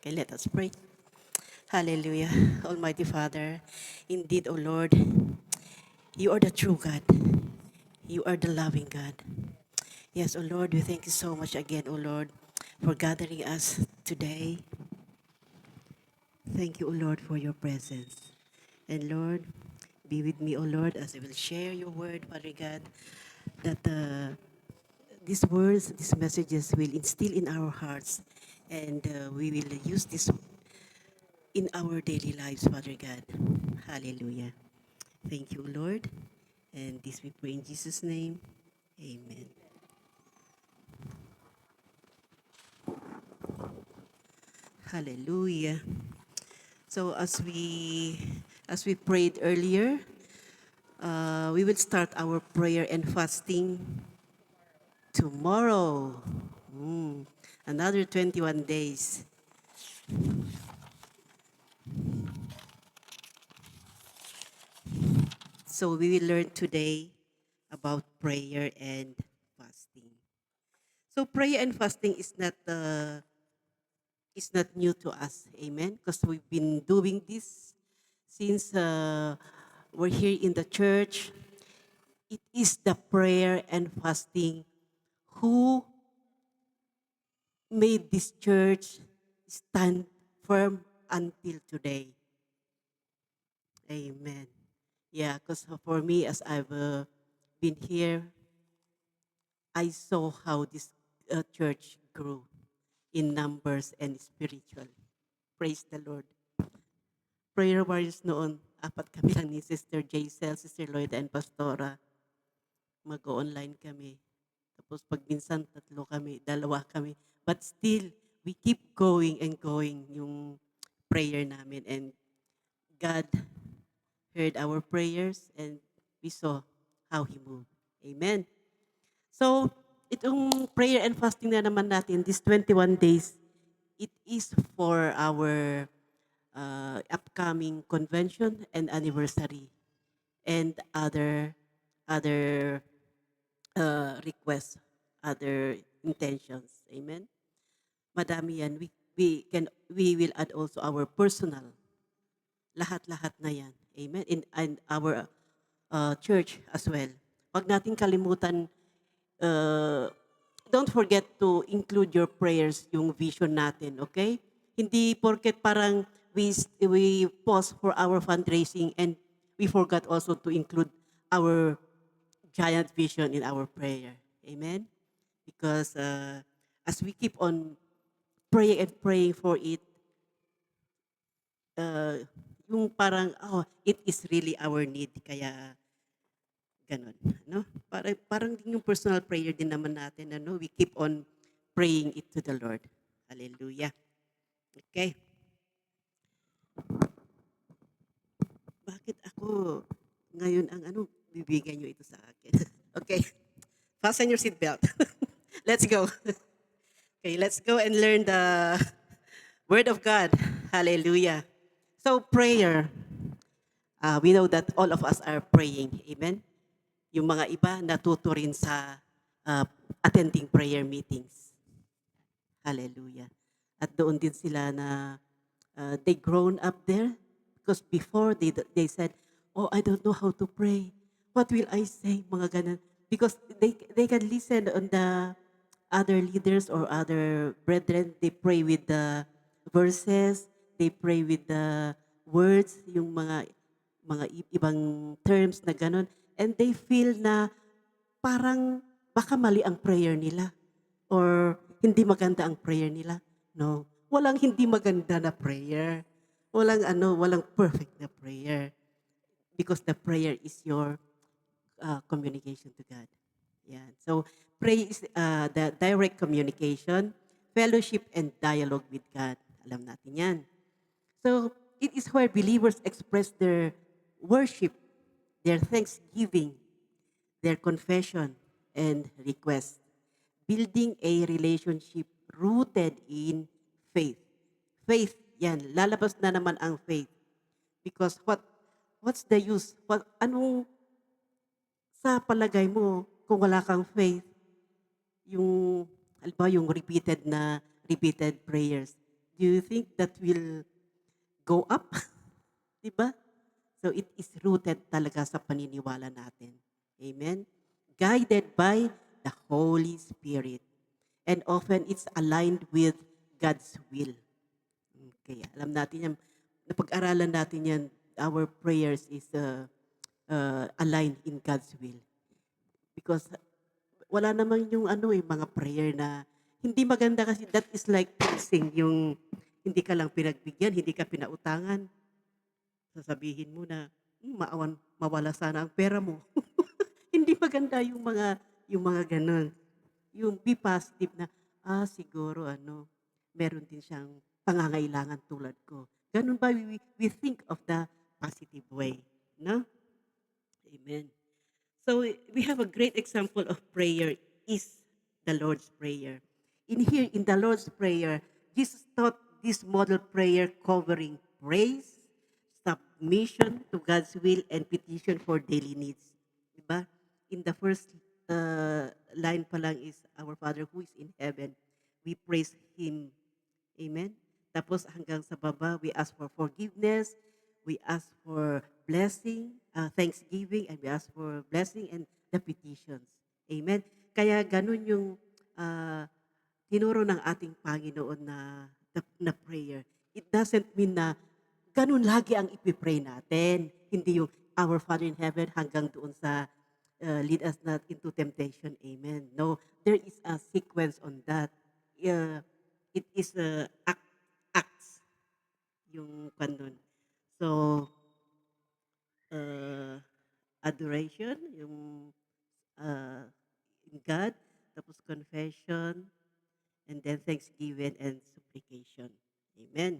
Okay, let us pray. Hallelujah. Almighty Father, indeed, O Lord, you are the true God. You are the loving God. Yes, O Lord, we thank you so much again, O Lord, for gathering us today. Thank you, O Lord, for your presence. And Lord, be with me, O Lord, as I will share your word, Father God, that these words, these messages will instill in our hearts, and we will use this in our daily lives, Father God. Hallelujah. Thank you, Lord. And this we pray in Jesus' name. Amen. Hallelujah. So as we prayed earlier, we will start our prayer and fasting tomorrow. Mm, Another 21 days. So we will learn today about prayer and fasting. So prayer and fasting is not new to us. Amen. Because we've been doing this since we're here in the church. It is the prayer and fasting who made this church stand firm until today. Amen. Yeah, because for me, as I've been here, I saw how this church grew in numbers and spiritual. Praise the Lord. Prayer warriors noon, apat kami lang ni Sister Jaisel, Sister Lloyd, and Pastora. Mag-online kami. Tapos pag minsan tatlo kami, dalawa kami. But still, we keep going and going yung prayer namin. And God heard our prayers and we saw how He moved. Amen. So, itong prayer and fasting na naman natin, this 21 days, it is for our upcoming convention and anniversary and other requests, other intentions. Amen. Madami yan. We will add also our personal. Lahat-lahat na yan. Amen. And our church as well. Huwag nating kalimutan, uh, don't forget to include your prayers, yung vision natin, okay? Hindi porket parang we pause for our fundraising and we forgot also to include our giant vision in our prayer. Amen? Because as we keep on praying and praying for it, uh, yung parang, oh, it is really our need. Kaya, ganun. No? Parang yung personal prayer din naman natin. Ano? We keep on praying it to the Lord. Hallelujah. Okay. Bakit ako ngayon ang bibigyan nyo ito sa akin? Okay. Fasten your seatbelt. Let's go. Okay, let's go and learn the Word of God. Hallelujah. So, prayer. We know that all of us are praying. Amen? Yung mga iba natuto rin sa uh, attending prayer meetings. Hallelujah. At doon din sila na they grown up there because before they said, oh, I don't know how to pray. What will I say? Mga ganun. Because they can listen on the other leaders or other brethren. They pray with the verses. They pray with the words, yung ibang terms na ganun. And they feel na parang baka mali ang prayer nila or hindi maganda ang prayer nila. No. Walang hindi maganda na prayer. Walang perfect na prayer. Because the prayer is your communication to God. Yan. So, pray is the direct communication, fellowship, and dialogue with God. Alam natin yan. So, it is where believers express their worship, their thanksgiving, their confession, and request, building a relationship rooted in faith. Faith, yan. Lalabas na naman ang faith. Because what's the use? Anong sa palagay mo kung wala kang faith, yung, halimbawa yung repeated prayers, Do you think that will go up? Di ba? So it is rooted talaga sa paniniwala natin. Amen? Guided by the Holy Spirit. And often it's aligned with God's will. Kaya alam natin yan, napag-aralan natin yan, our prayers is aligned in God's will. Because wala namang yung mga prayer na hindi maganda kasi that is like pressing yung hindi ka lang pinagbigyan, hindi ka pinautangan. Sasabihin mo na, mawala sana ang pera mo. Hindi maganda yung mga gano'n. Yung be positive na, siguro meron din siyang pangangailangan tulad ko. Gano'n ba we think of the positive way, no? Amen. So we have a great example of prayer is the Lord's Prayer. In the Lord's Prayer, Jesus taught this model prayer covering praise, submission to God's will, and petition for daily needs. Diba? In the first line pa lang is, Our Father who is in heaven. We praise Him. Amen? Tapos hanggang sa baba, we ask for forgiveness, we ask for blessing, thanksgiving, and we ask for blessing and the petitions. Amen? Kaya ganun yung tinuro ng ating Panginoon na prayer. It doesn't mean na ganun lagi ang ipipray natin. Hindi yung Our Father in Heaven hanggang doon sa lead us not into temptation. Amen. No, there is a sequence on that. It is acts yung kanon. So, adoration, yung in God, tapos confession, and then thanksgiving and supplication. Amen.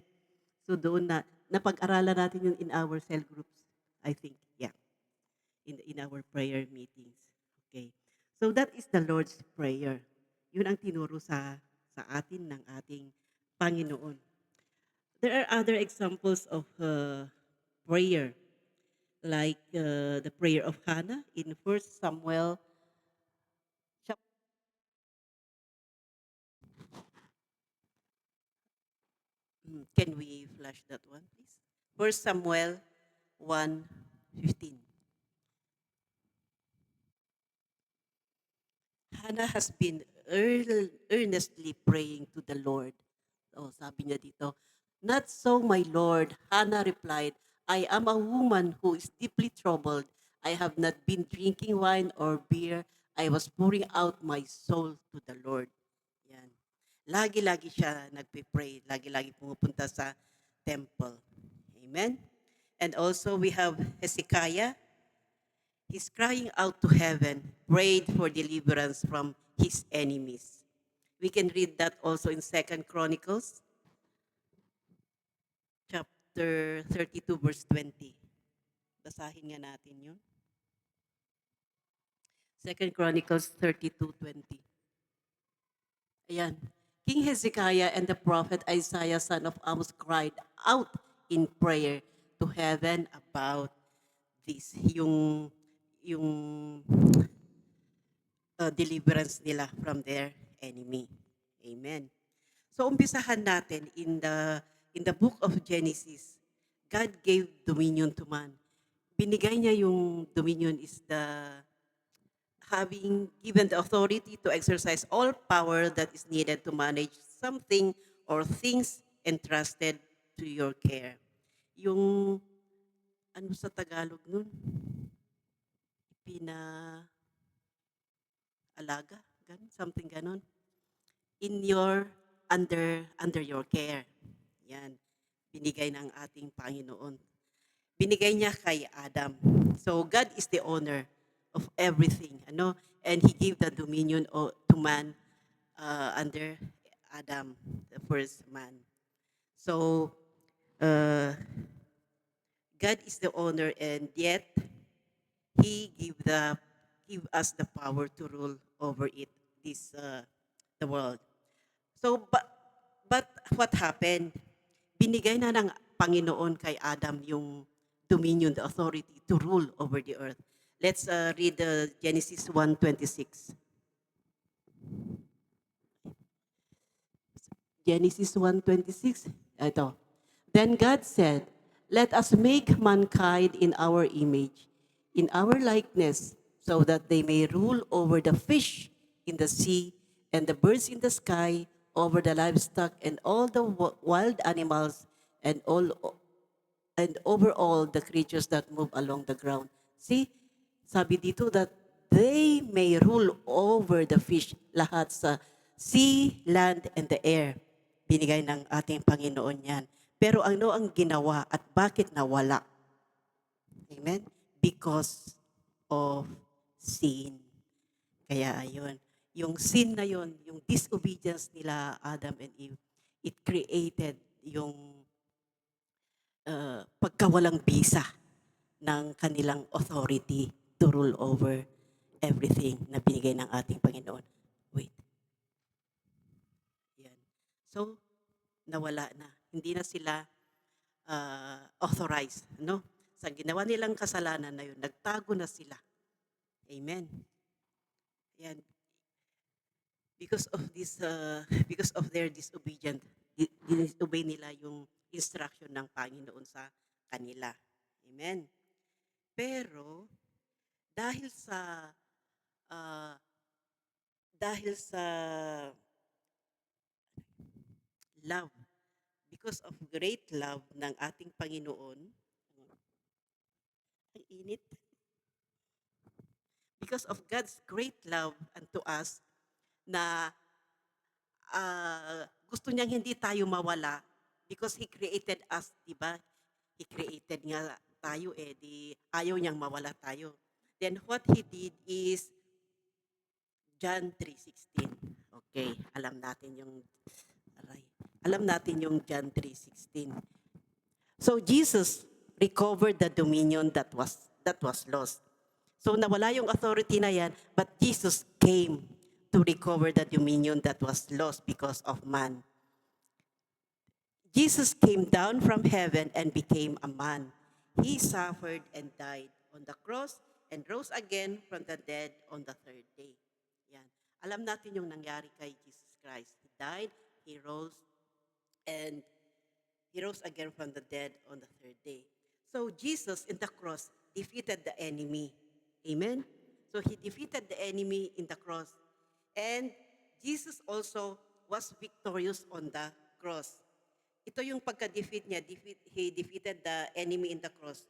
So doon napag-aralan natin yun in our cell groups, I think. Yeah. In our prayer meetings. Okay. So that is the Lord's Prayer. Yun ang tinuro sa atin ng ating Panginoon. There are other examples of prayer, like the prayer of Hannah in 1 Samuel. Can we flash that one, please? 1 Samuel 1:15. Hannah has been earnestly praying to the Lord. Oh, sabi niya dito, "Not so, my Lord." Hannah replied, "I am a woman who is deeply troubled. I have not been drinking wine or beer. I was pouring out my soul to the Lord." Yan. Lagi-lagi siya nagpe-pray. Lagi-lagi pumupunta sa temple. Amen? And also we have Hezekiah. He's crying out to heaven, prayed for deliverance from his enemies. We can read that also in 2 Chronicles, chapter 32, verse 20. Basahin nga natin yun. 2 Chronicles 32:20. Ayan. King Hezekiah and the prophet Isaiah, son of Amos, cried out in prayer to heaven about this. Yung deliverance nila from their enemy. Amen. So umpisahan natin in the book of Genesis. God gave dominion to man. Binigay niya yung dominion is the having given the authority to exercise all power that is needed to manage something or things entrusted to your care. Yung ano sa Tagalog nun? Alaga, something ganon. In your under your care. Yan. Binigay ng ating Panginoon. Binigay niya kay Adam. So God is the owner of everything, and He gave the dominion to man under Adam, the first man. So God is the owner, and yet He give us the power to rule over it, the world. So, but what happened? Binigay na ng Panginoon kay Adam yung dominion, the authority to rule over the earth. Let's read Genesis 1:26. Genesis 1:26. Ito. Then God said, "Let us make mankind in our image, in our likeness, so that they may rule over the fish in the sea and the birds in the sky, over the livestock and all the wild animals and over all the creatures that move along the ground." See, sabi dito that they may rule over the fish, lahat sa sea, land, and the air. Binigay ng ating Panginoon yan. Pero ano ang ginawa at bakit nawala? Amen? Because of sin. Kaya ayun, yung sin na yun, yung disobedience nila Adam and Eve, it created yung pagkawalang bisa ng kanilang authority to rule over everything na binigay ng ating Panginoon. Wait. Yan. So, nawala na. Hindi na sila authorized. No? Sa ginawa nilang kasalanan na yun, nagtago na sila. Amen. Yan. Because of this, because of their disobedient, disobey nila yung instruction ng Panginoon sa kanila. Amen. Pero uh, dahil sa love, because of great love ng ating Panginoon, ang init. Because of God's great love unto us, na gusto niyang hindi tayo mawala because He created us, di ba? He created nga tayo di ayaw niyang mawala tayo. Then what He did is John 3:16. Okay, alam natin yung John 3:16. So Jesus recovered the dominion that was lost. So nawala yung authority na yan, but Jesus came to recover the dominion that was lost because of man. Jesus came down from heaven and became a man. He suffered and died on the cross and rose again from the dead on the third day. Yan. Alam natin yung nangyari kay Jesus Christ. He died, He rose, and He rose again from the dead on the third day. So Jesus in the cross defeated the enemy. Amen? So He defeated the enemy in the cross. And Jesus also was victorious on the cross. Ito yung pagka-defeat niya. He defeated the enemy in the cross.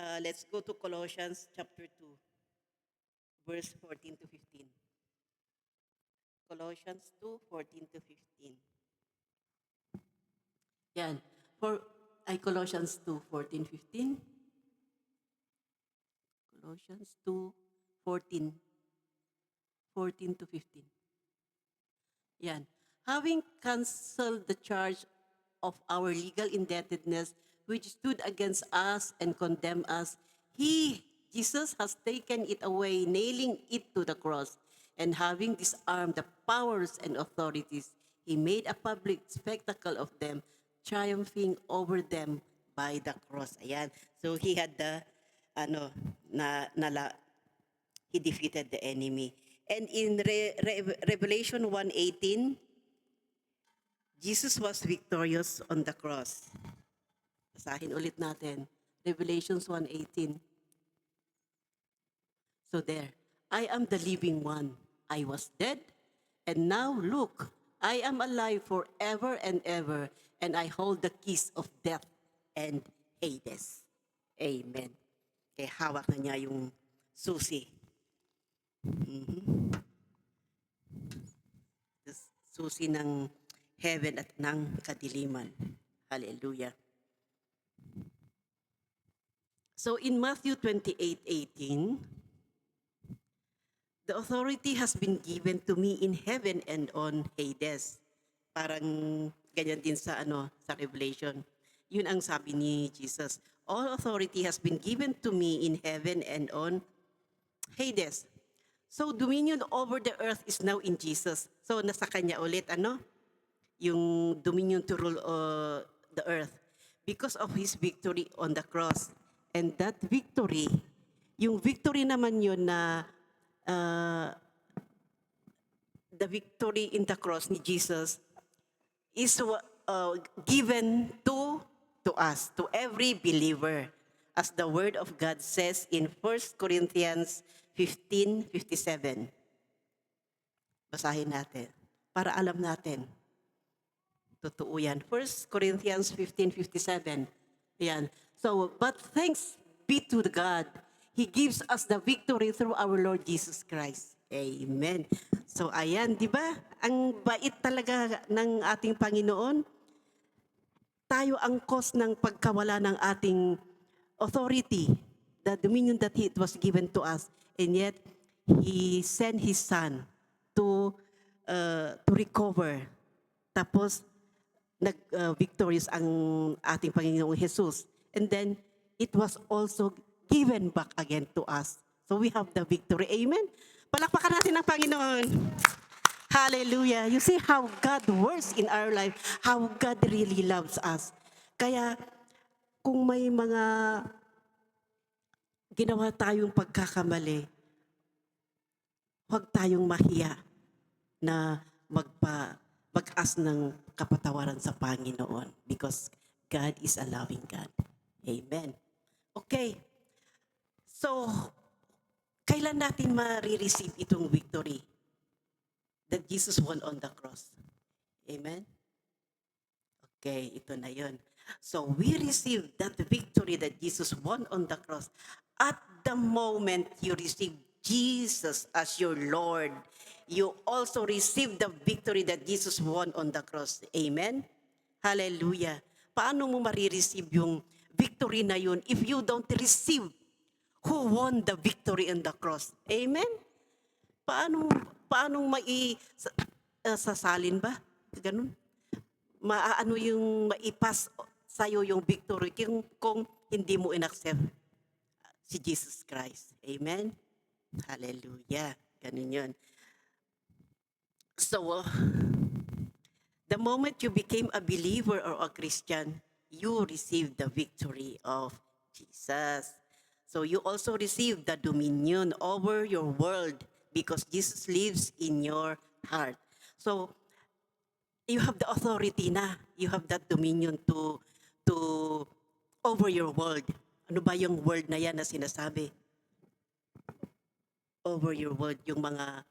Let's go to Colossians chapter 2, verse 14 to 15. Colossians 2:14 to 15. Yan. Colossians 2:14, 15. Colossians 2:14. 14 to 15. Yan. Having canceled the charge of our legal indebtedness, which stood against us and condemned us, Jesus, has taken it away, nailing it to the cross. And having disarmed the powers and authorities, He made a public spectacle of them, triumphing over them by the cross. Ayan. So He had He defeated the enemy. And in Revelation 1:18, Jesus was victorious on the cross. Basahin ulit natin. Revelations 1:18. So there, I am the living one. I was dead, and now look, I am alive forever and ever, and I hold the keys of death and Hades. Amen. Kaya hawak na niya yung susi. Susi ng heaven at ng kadiliman. Hallelujah. So in Matthew 28:18, the authority has been given to me in heaven and on Hades. Parang ganyan din sa sa Revelation. Yun ang sabi ni Jesus. All authority has been given to me in heaven and on Hades. So dominion over the earth is now in Jesus. So nasa kanya ulit yung dominion to rule the earth because of His victory on the cross. And that victory, yung victory naman yun na the victory in the cross ni Jesus, is given to us, to every believer. As the word of God says in 1 Corinthians 15:57. Basahin natin para alam natin. Totoo yan. 1 Corinthians 15:57. Yan. So, but thanks be to God. He gives us the victory through our Lord Jesus Christ. Amen. So, ayan, di ba? Ang bait talaga ng ating Panginoon. Tayo ang cause ng pagkawala ng ating authority, the dominion that it was given to us. And yet, He sent His Son to recover. Tapos, victorious ang ating Panginoong Jesus. And then, it was also given back again to us. So we have the victory. Amen? Palakpakan natin ang Panginoon. Hallelujah. You see how God works in our life, how God really loves us. Kaya, kung may mga ginawa tayong pagkakamali, huwag tayong mahiya na mag-ask ng kapatawaran sa Panginoon because God is a loving God. Amen. Okay. So, kailan natin ma-receive itong victory that Jesus won on the cross? Amen? Okay, ito na yun. So, we receive that victory that Jesus won on the cross at the moment you receive Jesus as your Lord. You also receive the victory that Jesus won on the cross. Amen? Hallelujah. Paano mo marireceive yung victory na yun if you don't receive who won the victory on the cross? Amen? Paano sasalin ba? Ganun. Maano yung maipas sa'yo yung victory kung hindi mo inaccept si Jesus Christ. Amen? Hallelujah. Ganun yun. So, the moment you became a believer or a Christian, you received the victory of Jesus. So you also receive the dominion over your world because Jesus lives in your heart. So you have the authority na. You have that dominion to over your world. Ano ba yung word na yan na sinasabi? Over your world, yung mga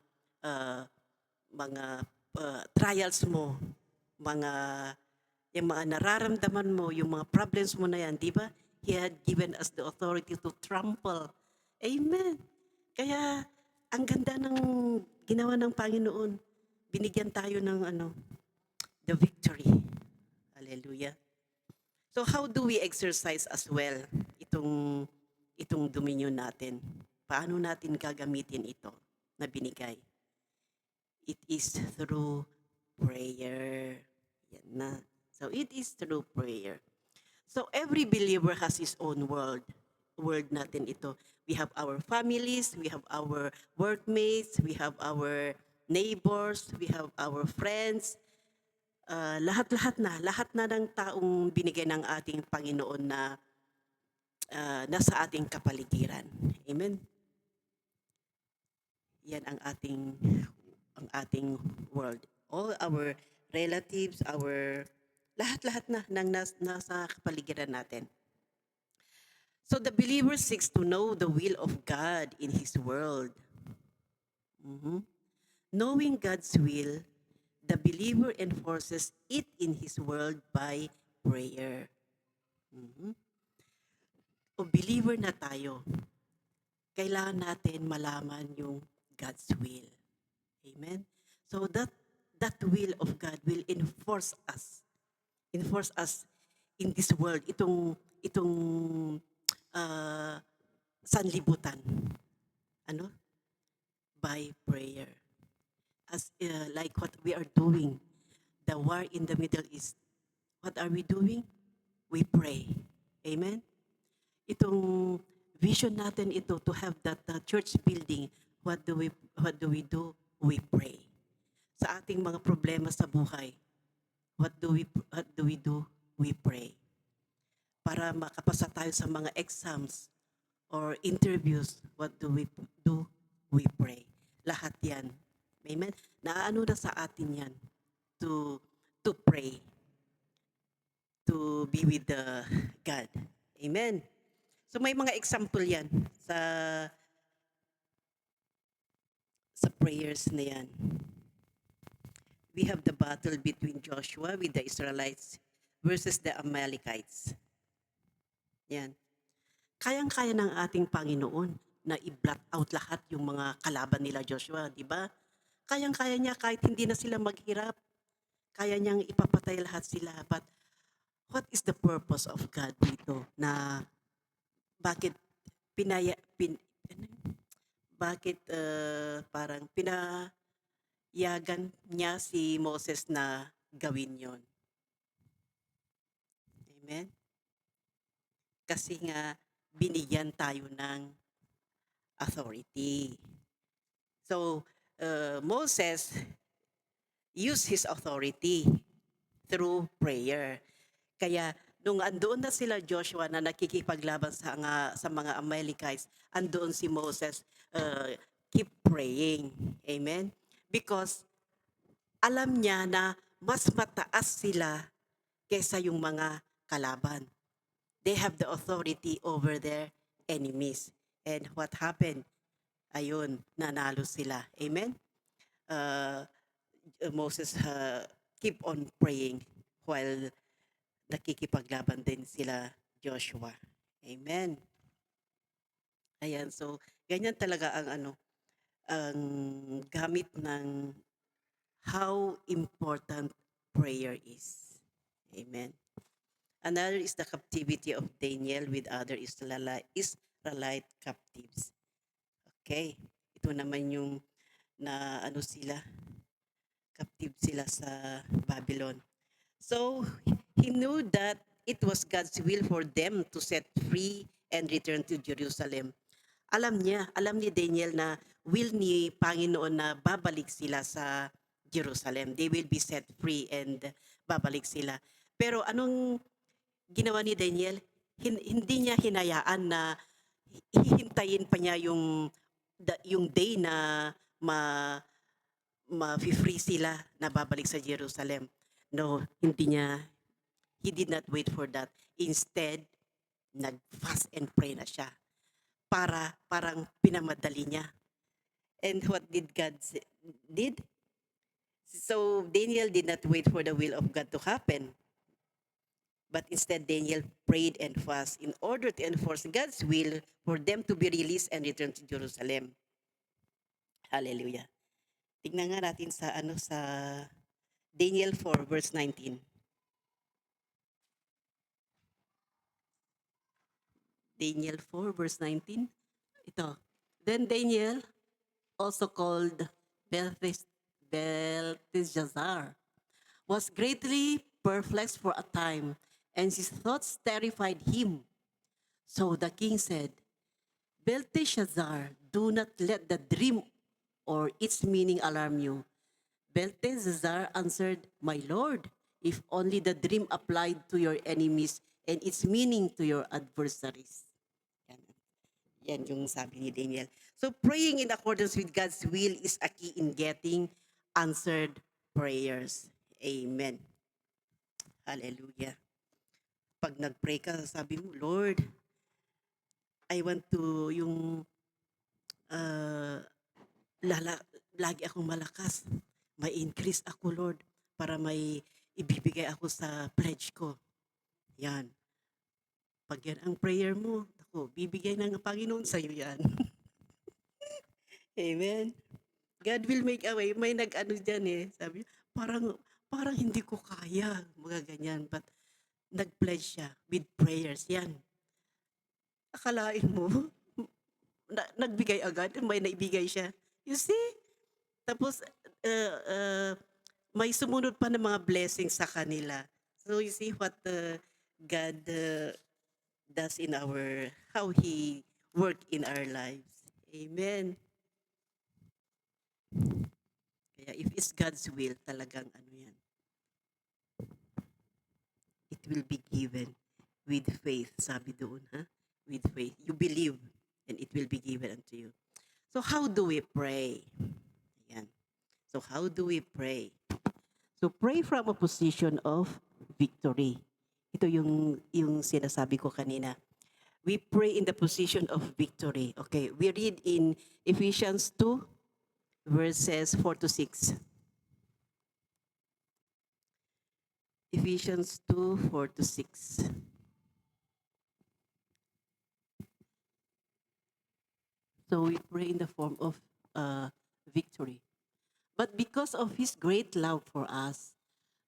trials mo, yung mga nararamdaman mo, yung mga problems mo na yan, di ba? He had given us the authority to trample. Amen. Kaya, ang ganda ng ginawa ng Panginoon. Binigyan tayo ng the victory. Hallelujah. So how do we exercise as well itong dominion natin? Paano natin gagamitin ito na binigay? It is through prayer. Yan na. So it is through prayer. So every believer has his own world. Word natin ito. We have our families, we have our workmates, we have our neighbors, we have our friends. Lahat na ng taong binigay ng ating Panginoon na nasa ating kapaligiran. Amen. Yan ang ating world. All our relatives, lahat na ng nasa kapaligiran natin. So the believer seeks to know the will of God in His world. Knowing God's will, the believer enforces it in his world by prayer. O believer na tayo, kailangan natin malaman yung God's will. Amen? So that will of God will enforce us in this world, itong sanlibutan. By prayer. As like what we are doing, the war in the Middle East. What are we doing? We pray. Amen? Itong vision natin ito to have that church building, what do we do? We pray. Sa ating mga problema sa buhay, what do we do? We pray. Para makapasa tayo sa mga exams or interviews, what do? We pray. Lahat yan. Amen? Naano na sa atin yan to to pray, to be with the God. Amen. So may mga example yan sa prayers na yan. We have the battle between Joshua with the Israelites versus the Amalekites. Yan. Kayang-kaya ng ating Panginoon na i-blot out lahat yung mga kalaban nila Joshua, di ba? Kayang-kaya niya kahit hindi na sila maghirap. Kaya niyang ipapatay lahat sila. But what is the purpose of God dito? Na bakit pinaya, pin, ano yun? Bakit parang pinayagan niya si Moses na gawin yon? Amen? Kasi nga binigyan tayo ng authority. So, Moses used his authority through prayer. Kaya nung andoon na sila Joshua na nakikipaglaban sa mga Amalekites, andoon si Moses, keep praying. Amen? Because alam niya na mas mataas sila kaysa yung mga kalaban. They have the authority over their enemies. And what happened? Ayun, nanalo sila. Amen? Uh, Moses keep on praying while nakikipaglaban din sila Joshua. Amen. Ayan, so ganyan talaga ang gamit ng how important prayer is. Amen. Another is the captivity of Daniel with other Israelite captives. Okay, ito naman yung sila, captive sila sa Babylon. So, he knew that it was God's will for them to set free and return to Jerusalem. Alam ni Daniel na will ni Panginoon na babalik sila sa Jerusalem. They will be set free and babalik sila. Pero anong ginawa ni Daniel? Hindi niya hinayaan na hihintayin pa niya yung day na ma-free sila na babalik sa Jerusalem. No, he did not wait for that. Instead, nag-fast and pray na siya. Parang pinamadali niya. And what did God did? So Daniel did not wait for the will of God to happen. But instead, Daniel prayed and fasted in order to enforce God's will for them to be released and return to Jerusalem. Hallelujah. Tingnan nga natin sa Daniel 4 verse 19. Daniel 4 verse 19. Ito. Then Daniel, also called Belteshazzar, was greatly perplexed for a time, and his thoughts terrified him. So the king said, Belteshazzar, do not let the dream or its meaning alarm you. Belteshazzar answered, My lord, if only the dream applied to your enemies and its meaning to your adversaries. Yan yung sabi ni Daniel. So praying in accordance with God's will is a key in getting answered prayers. Amen. Hallelujah. Pag nag-pray ka, sabi mo, Lord, I want to lagi akong malakas. May increase ako, Lord, para may ibibigay ako sa pledge ko. Yan. Pag yan ang prayer mo, ako, bibigay ng Panginoon sa iyo yan. Amen. God will make a way. May dyan sabi, parang hindi ko kaya, mga ganyan. But nag-pledge siya with prayers. Yan. Akalain mo, nagbigay agad, may naibigay siya. You see? Tapos, may sumunod pa ng mga blessings sa kanila. So you see what God does in how He work in our lives. Amen. Kaya if it's God's will, talagang yan. It will be given with faith, sabi doon, ha? With faith. You believe, and it will be given unto you. So how do we pray? Ayan. So how do we pray? So pray from a position of victory. Ito yung sinasabi ko kanina. We pray in the position of victory. Okay, we read in Ephesians 2, verses 4 to 6. Ephesians 2, 4 to 6. So we pray in the form of victory. But because of his great love for us,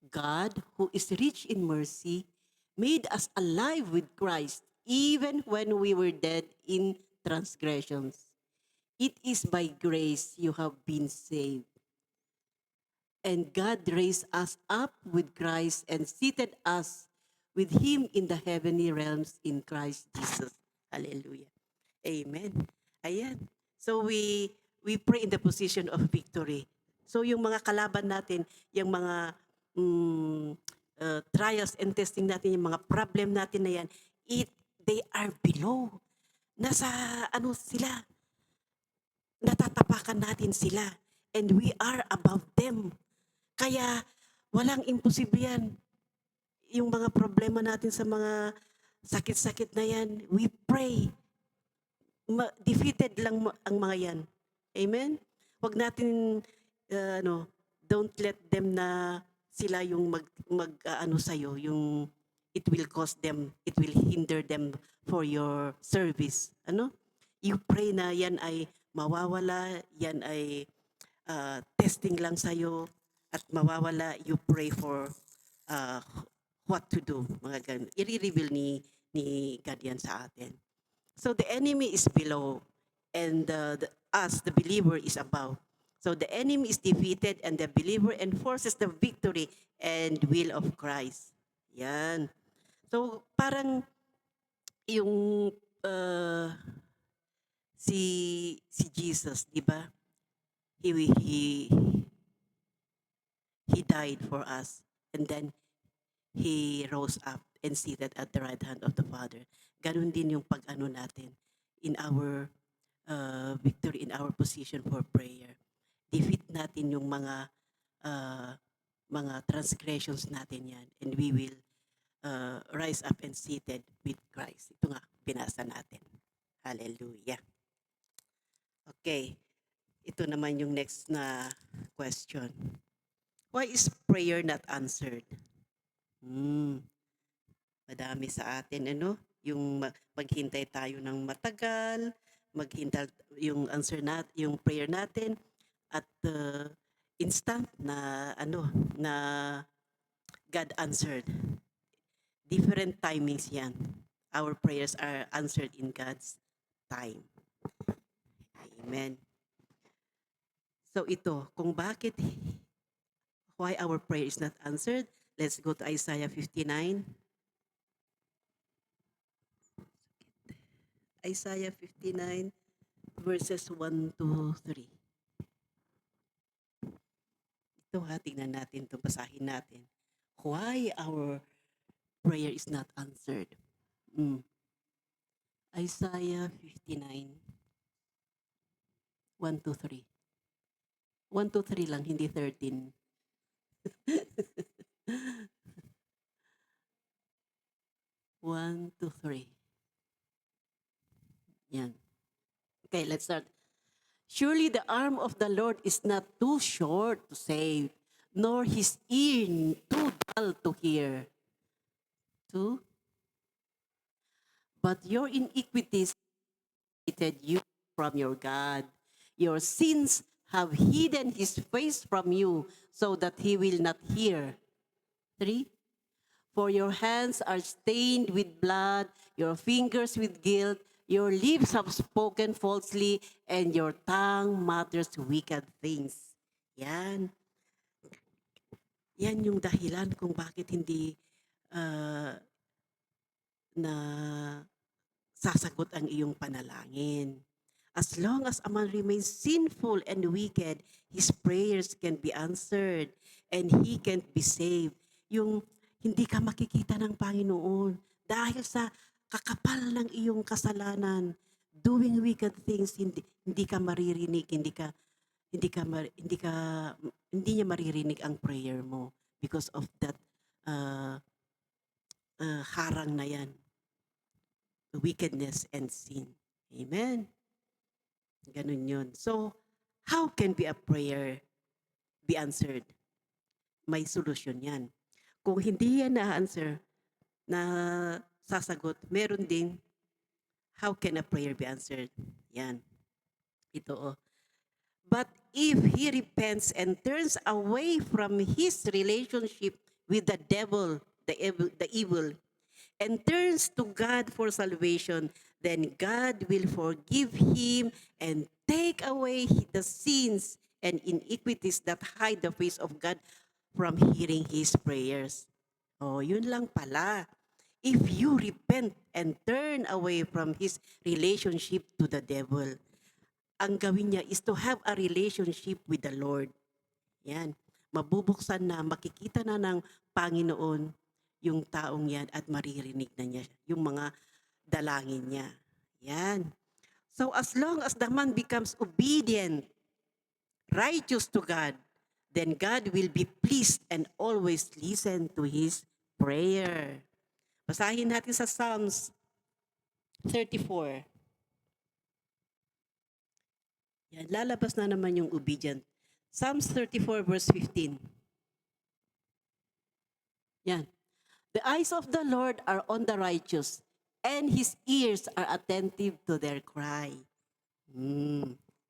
God, who is rich in mercy, made us alive with Christ even when we were dead in transgressions. It is by grace you have been saved. And God raised us up with Christ and seated us with him in the heavenly realms in Christ Jesus. Hallelujah. Amen. Ayan. So we pray in the position of victory. So yung mga kalaban natin, yung mga trials and testing natin, yung mga problem natin na yan, they are below. Nasa ano sila, natatapakan natin sila. And we are above them. Kaya walang imposible yan. Yung mga problema natin sa mga sakit-sakit na yan, we pray. Defeated lang ang mga yan. Amen? Huwag natin, don't let them na sila yung ano sa'yo, yung it will cost them, it will hinder them for your service. Ano? You pray na yan ay mawawala, yan ay testing lang sa'yo, at mawawala, you pray for what to do. Mga ganun. I-reveal ni God yan sa atin. So the enemy is below and us, the believer, is above. So the enemy is defeated and the believer enforces the victory and will of Christ. Yan. So parang yung si Jesus, di ba? He died for us and then he rose up and seated at the right hand of the Father. Ganun din yung pag-ano natin in our victory, in our position for prayer. Defeat natin yung mga transgressions natin yan, and we will rise up and seated with Christ. Ito nga, binasa natin. Hallelujah. Okay. Ito naman yung next na question. Why is prayer not answered? Madami sa atin, ano? Yung maghintay tayo ng matagal, maghintay yung answer yung prayer natin at instant na na God answered. Different timings yan. Our prayers are answered in God's time. Amen. So ito, kung bakit why our prayer is not answered, let's go to Isaiah 59. Isaiah 59 verses 1 to 3. Ito tingnan natin ito, basahin natin. Why our prayer is not answered. Isaiah 59 1 to 3. 1 to 3 lang, hindi 13. 1 to 3. Yan. Okay, let's start. Surely the arm of the Lord is not too short to save, nor his ear too dull to hear. 2. But your iniquities separated you from your God. Your sins have hidden his face from you so that he will not hear. 3. For your hands are stained with blood, your fingers with guilt, your lips have spoken falsely, and your tongue mutters wicked things. Yan. Yan yung dahilan kung bakit hindi na sasagot ang iyong panalangin. As long as a man remains sinful and wicked, his prayers can be answered and he can't be saved. Yung hindi ka makikita ng Panginoon dahil sa kakapal ng iyong kasalanan, doing wicked things, hindi ka maririnig, hindi niya maririnig ang prayer mo. because of that uh, harang na yan, wickedness and sin. Amen. Ganun yun. So, how can be a prayer be answered? May solusyon yan. Kung hindi yan na-answer, na sasagot, meron din, how can a prayer be answered? Yan. Ito, oh. But if he repents and turns away from his relationship with the devil, the evil, and turns to God for salvation, then God will forgive him and take away the sins and iniquities that hide the face of God from hearing his prayers. Oh, yun lang pala. If you repent and turn away from his relationship to the devil, ang gawin niya is to have a relationship with the Lord. Yan. Mabubuksan na, makikita na ng Panginoon yung taong yan at maririnig na niya yung mga dalangin niya. Yan. So as long as the man becomes obedient, righteous to God, then God will be pleased and always listen to his prayer. Basahin natin sa Psalms 34. Yan, lalabas na naman yung obedient. Psalms 34 verse 15. Yan. The eyes of the Lord are on the righteous, and his ears are attentive to their cry.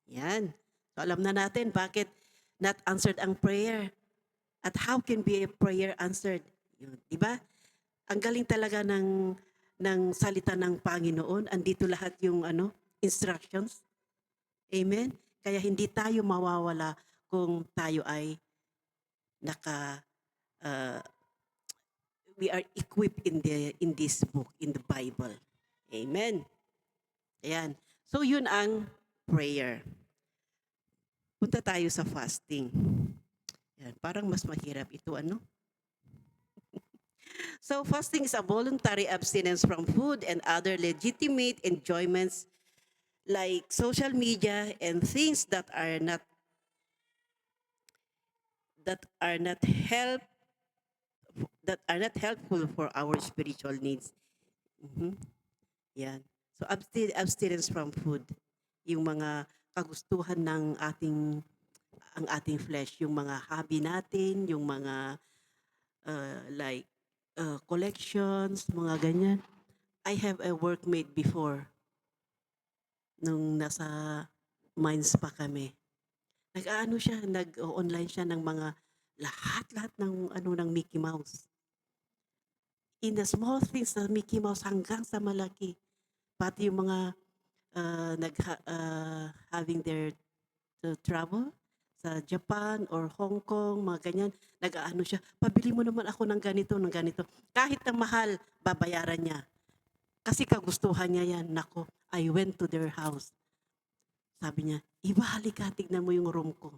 Yan. So alam na natin bakit not answered ang prayer. At how can be a prayer answered? Yun, di ba? Ang galing talaga ng salita ng Panginoon. Andito lahat yung instructions. Amen? Kaya hindi tayo mawawala kung tayo ay we are equipped in this book, in the Bible. Amen. Ayan. So yun ang prayer. Punta tayo sa fasting. Ayan, parang mas mahirap ito, So fasting is a voluntary abstinence from food and other legitimate enjoyments like social media and things that are not help that are not helpful for our spiritual needs. Yan. So abstinence from food, yung mga kagustuhan ng ating flesh, yung mga hobby natin, yung mga like collections, mga ganyan. I have a workmate before nung nasa mines pa kami. Nag-online siya ng mga lahat ng Mickey Mouse. In the small things na Mickey Mouse hanggang sa malaki. Pati yung mga having their travel sa Japan or Hong Kong, mga ganyan, siya, pabili mo naman ako ng ganito. Kahit na mahal, babayaran niya. Kasi kagustuhan niya yan. Nako, I went to their house. Sabi niya, iba halika, tignan mo yung room ko.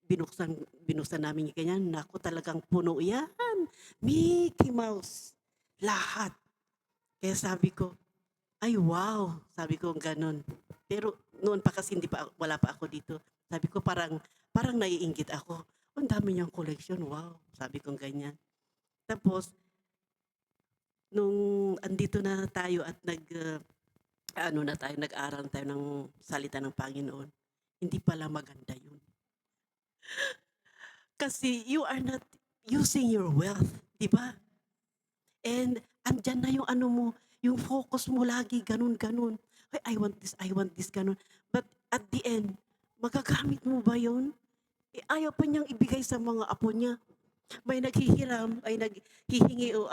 Binuksan namin yung ganyan. Nako, talagang puno yan. Mickey Mouse. Lahat. Kaya sabi ko, ay wow. Sabi ko ganun. Pero noon pa kasi wala pa ako dito. Sabi ko parang naiinggit ako. Ang dami niyang collection. Wow. Sabi ko ganyan. Tapos, nung andito na tayo at nag-aral tayo ng salita ng Panginoon, hindi pala maganda yun. Kasi you are not using your wealth, di ba? And andyan na yung yung focus mo lagi, ganun. Ay, I want this, ganun. But at the end, magagamit mo ba yun? Ayaw pa niyang ibigay sa mga apo niya. May naghihiram, ay naghihingi o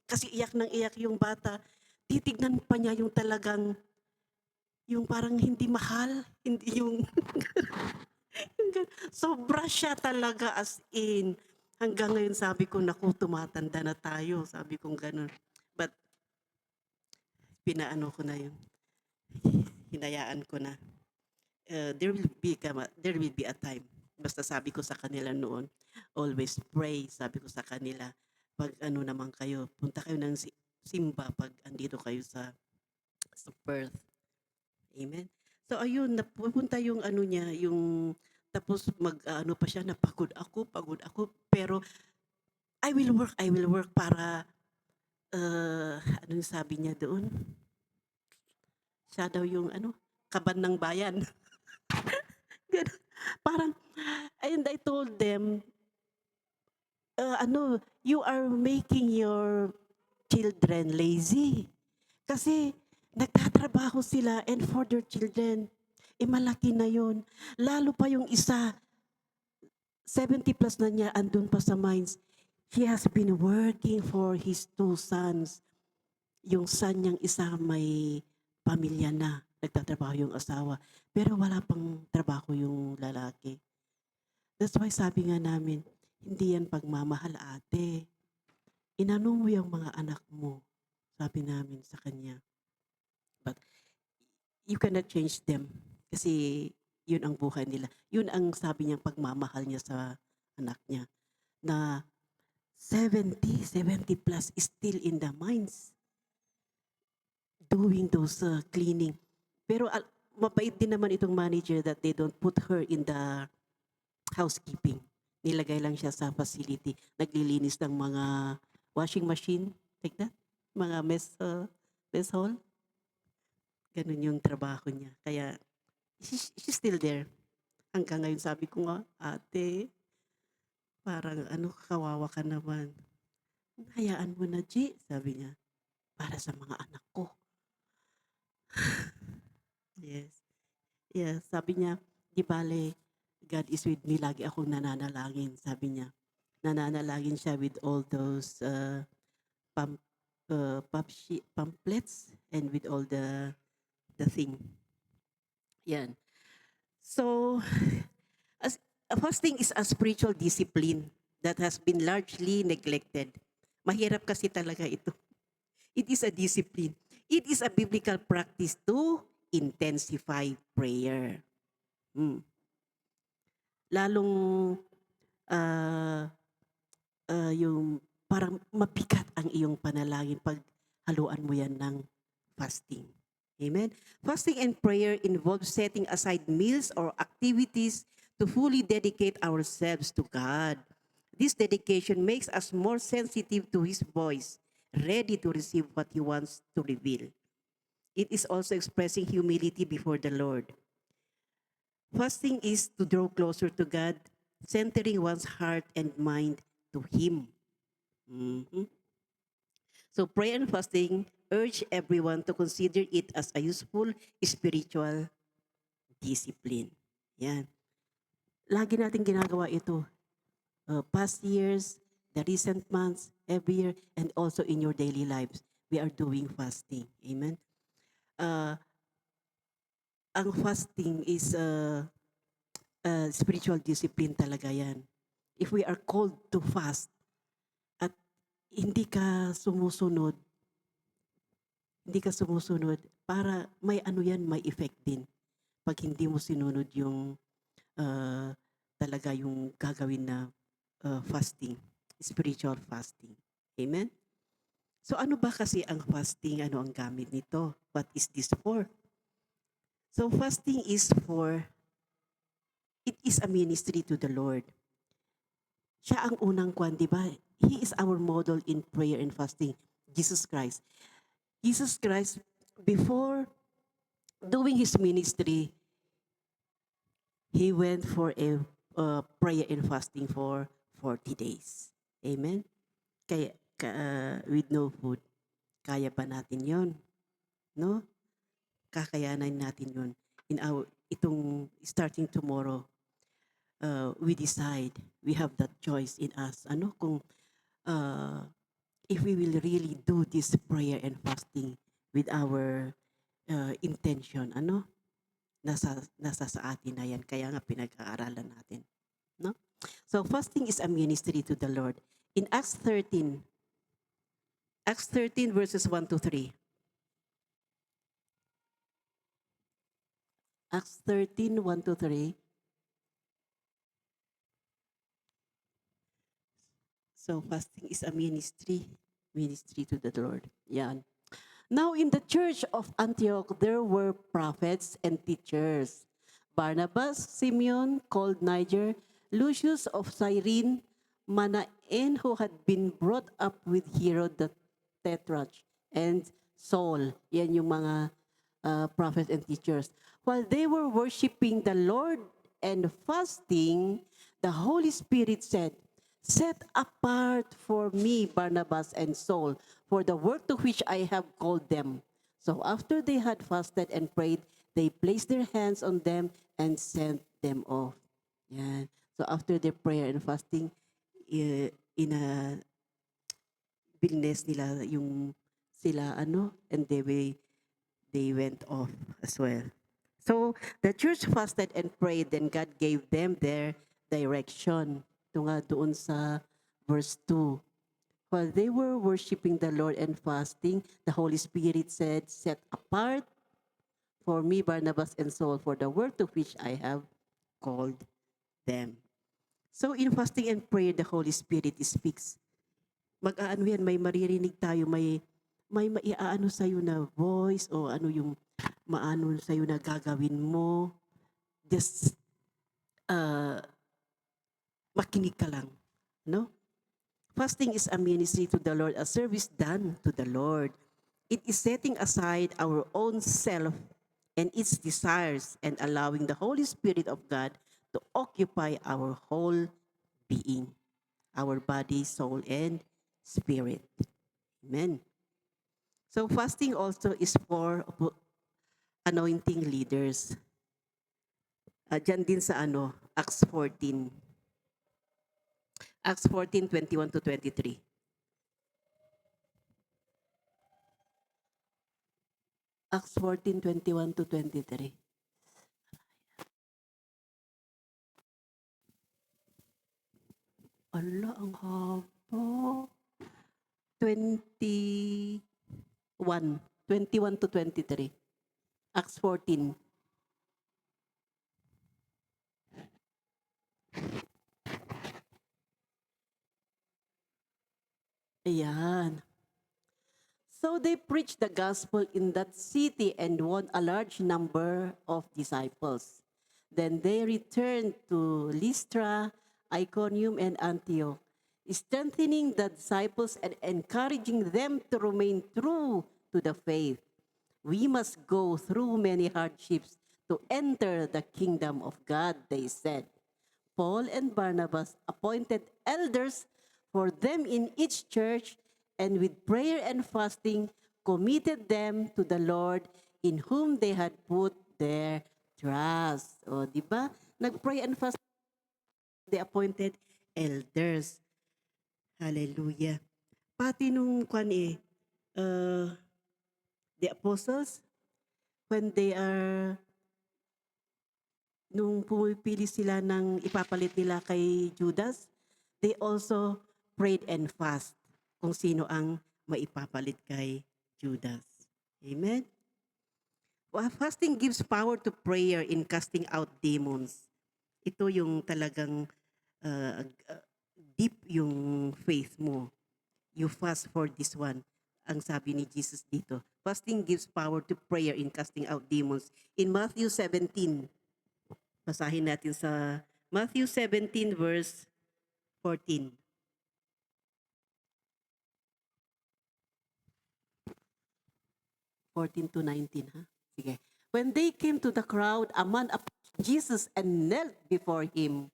kasi iyak ng iyak yung bata. Titignan pa niya yung talagang, yung parang hindi mahal, hindi yung, sobra siya talaga as in. Hanggang ngayon sabi ko, naku, tumatanda na tayo. Sabi kong ganun. But, ko na yun. Hinayaan ko na. There will be a time. Basta sabi ko sa kanila noon, always pray. Sabi ko sa kanila, pag naman kayo, punta kayo ng simba pag andito kayo sa Perth. Amen. So ayun, napupunta yung niya, yung tapos pa siya, pagod ako, pero I will work para, ano yung sabi niya doon? Siya daw yung ano, kaban ng bayan. Gano'n. Parang and I told them, ano, "You are making your children lazy." Kasi nagtatrabaho sila and for their children, malaki na yun. Lalo pa yung isa, 70 plus na niya, andun pa sa mines. He has been working for his two sons. Yung son niyang isa may pamilya na, nagtatrabaho yung asawa. Pero wala pang trabaho yung lalaki. That's why sabi nga namin, hindi yan pagmamahal, ate. Inano mo yung mga anak mo, sabi namin sa kanya. But you cannot change them kasi yun ang buhay nila. Yun ang sabi niyang pagmamahal niya sa anak niya na 70 plus is still in the mines doing those cleaning. Pero mabait din naman itong manager that they don't put her in the housekeeping. Nilagay lang siya sa facility. Naglilinis ng mga washing machine, like that. Mga mess hall. Ganun yung trabaho niya. Kaya, she's still there. Hanggang ngayon sabi ko nga, ate, parang ano, kawawa ka naman. Hayaan mo na, G, sabi niya. Para sa mga anak ko. Yes. Yeah, sabi niya, di bale, God is with me. Lagi akong nananalangin, sabi niya. Nananalangin siya with all those pam, pamphlets and with all the thing. Yan. So, as, fasting is a spiritual discipline that has been largely neglected. Mahirap kasi talaga ito. It is a discipline. It is a biblical practice to intensify prayer. Hmm. Lalong yung parang mabigat ang iyong panalangin pag haluan mo yan ng fasting. Amen? Fasting and prayer involves setting aside meals or activities to fully dedicate ourselves to God. This dedication makes us more sensitive to His voice, ready to receive what He wants to reveal. It is also expressing humility before the Lord. Fasting is to draw closer to God, centering one's heart and mind to Him. Mhm. So prayer and fasting urge everyone to consider it as a useful spiritual discipline. Yan. Lagi natin ginagawa ito. Past years, the recent months, every year, and also in your daily lives, we are doing fasting. Amen? Uh, ang fasting is spiritual discipline talaga yan. If we are called to fast at hindi ka sumusunod, para may ano yan, may effect din. Pag hindi mo sinunod yung talaga yung gagawin na fasting, spiritual fasting. Amen? So ano ba kasi ang fasting? Ano ang gamit nito? What is this for? So fasting is it is a ministry to the Lord. Siya ang unang kwan, di ba? He is our model in prayer and fasting, Jesus Christ. Jesus Christ, before doing His ministry, He went for a prayer and fasting for 40 days. Amen? Kaya, with no food, kaya ba natin yon? No? Kakayanan natin yon. Itong starting tomorrow, we decide, we have that choice in us. Ano kung if we will really do this prayer and fasting with our intention, nasa sa atin na yan. Kaya nga pinag-aaralan natin. No? So fasting is a ministry to the Lord. In Acts 13 verses 1 to 3. Acts 13, 1 to 3. So fasting is a ministry to the Lord. Yan. Now in the church of Antioch, there were prophets and teachers. Barnabas, Simeon, called Niger, Lucius of Cyrene, Manaen, who had been brought up with Herod the Tetrarch, and Saul. Yan yung mga prophets and teachers. While they were worshiping the Lord and fasting, the Holy Spirit said, "Set apart for me Barnabas and Saul for the work to which I have called them." So after they had fasted and prayed, they placed their hands on them and sent them off. Yan. So after their prayer and fasting, ina bilnes nila yung sila and they went off as well. So the church fasted and prayed, then God gave them their direction. Ito nga doon sa verse 2. While they were worshiping the Lord and fasting, the Holy Spirit said, "Set apart for me Barnabas and Saul for the work to which I have called them." So in fasting and prayer, the Holy Spirit speaks. Mag-aano yan, may maririnig tayo, may maiaano sa'yo na voice o ano yung maano sa'yo na gagawin mo. Just makinig ka lang. No? Fasting is a ministry to the Lord, a service done to the Lord. It is setting aside our own self and its desires and allowing the Holy Spirit of God to occupy our whole being, our body, soul, and spirit. Amen. So fasting also is for anointing leaders. Diyan din sa Acts 14. Acts 14:21 to 23. Acts 14:21 to 23. Ala, ang haba. 21 to 23. Acts 14. Ayan. So they preached the gospel in that city and won a large number of disciples. Then they returned to Lystra, Iconium, and Antioch, strengthening the disciples and encouraging them to remain true to the faith. We must go through many hardships to enter the kingdom of God, they said. Paul and Barnabas appointed elders for them in each church, and with prayer and fasting committed them to the Lord in whom they had put their trust. O, di ba? Nag-pray and fast, they appointed elders. Hallelujah. Pati nung the apostles, when they are, nung pumipili sila ng ipapalit nila kay Judas, they also prayed and fast kung sino ang maipapalit kay Judas. Amen? Well, fasting gives power to prayer in casting out demons. Ito yung talagang deep yung faith mo. You fast for this one. Ang sabi ni Jesus dito. Fasting gives power to prayer in casting out demons. In Matthew 17, basahin natin sa Matthew 17 verse 14. 14 to 19, ha? Sige. When they came to the crowd, a man approached Jesus and knelt before him.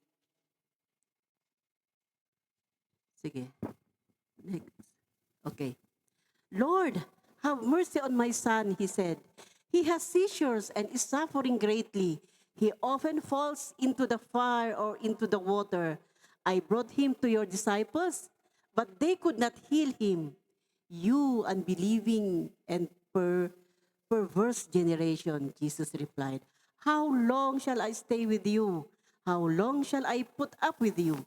Sige. Next. Okay. "Lord, have mercy on my son," he said. "He has seizures and is suffering greatly. He often falls into the fire or into the water. I brought him to your disciples, but they could not heal him. You unbelieving and perverse generation," Jesus replied, "how long shall I stay with you? How long shall I put up with you?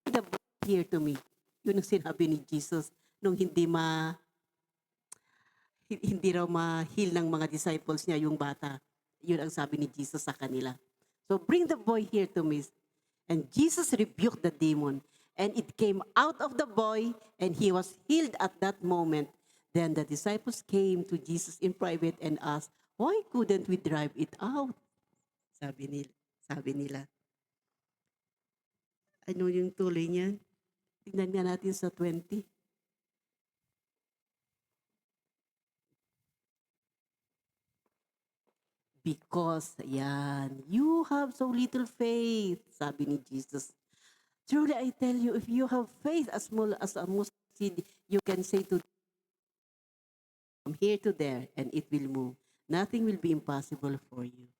Bring the boy here to me." Yun ang sinabi ni Jesus nung hindi raw ma-heal ng mga disciples niya yung bata. Yun ang sabi ni Jesus sa kanila. So bring the boy here to me. And Jesus rebuked the demon, and it came out of the boy, and he was healed at that moment. Then the disciples came to Jesus in private and asked, "Why couldn't we drive it out?" Sabi nila. Ano yung tuloy niyan? Tingnan nga natin sa 20. Because, yan, you have so little faith, sabi ni Jesus. Truly, I tell you, if you have faith as small as a mustard seed, you can say to from here to there, and it will move. Nothing will be impossible for you.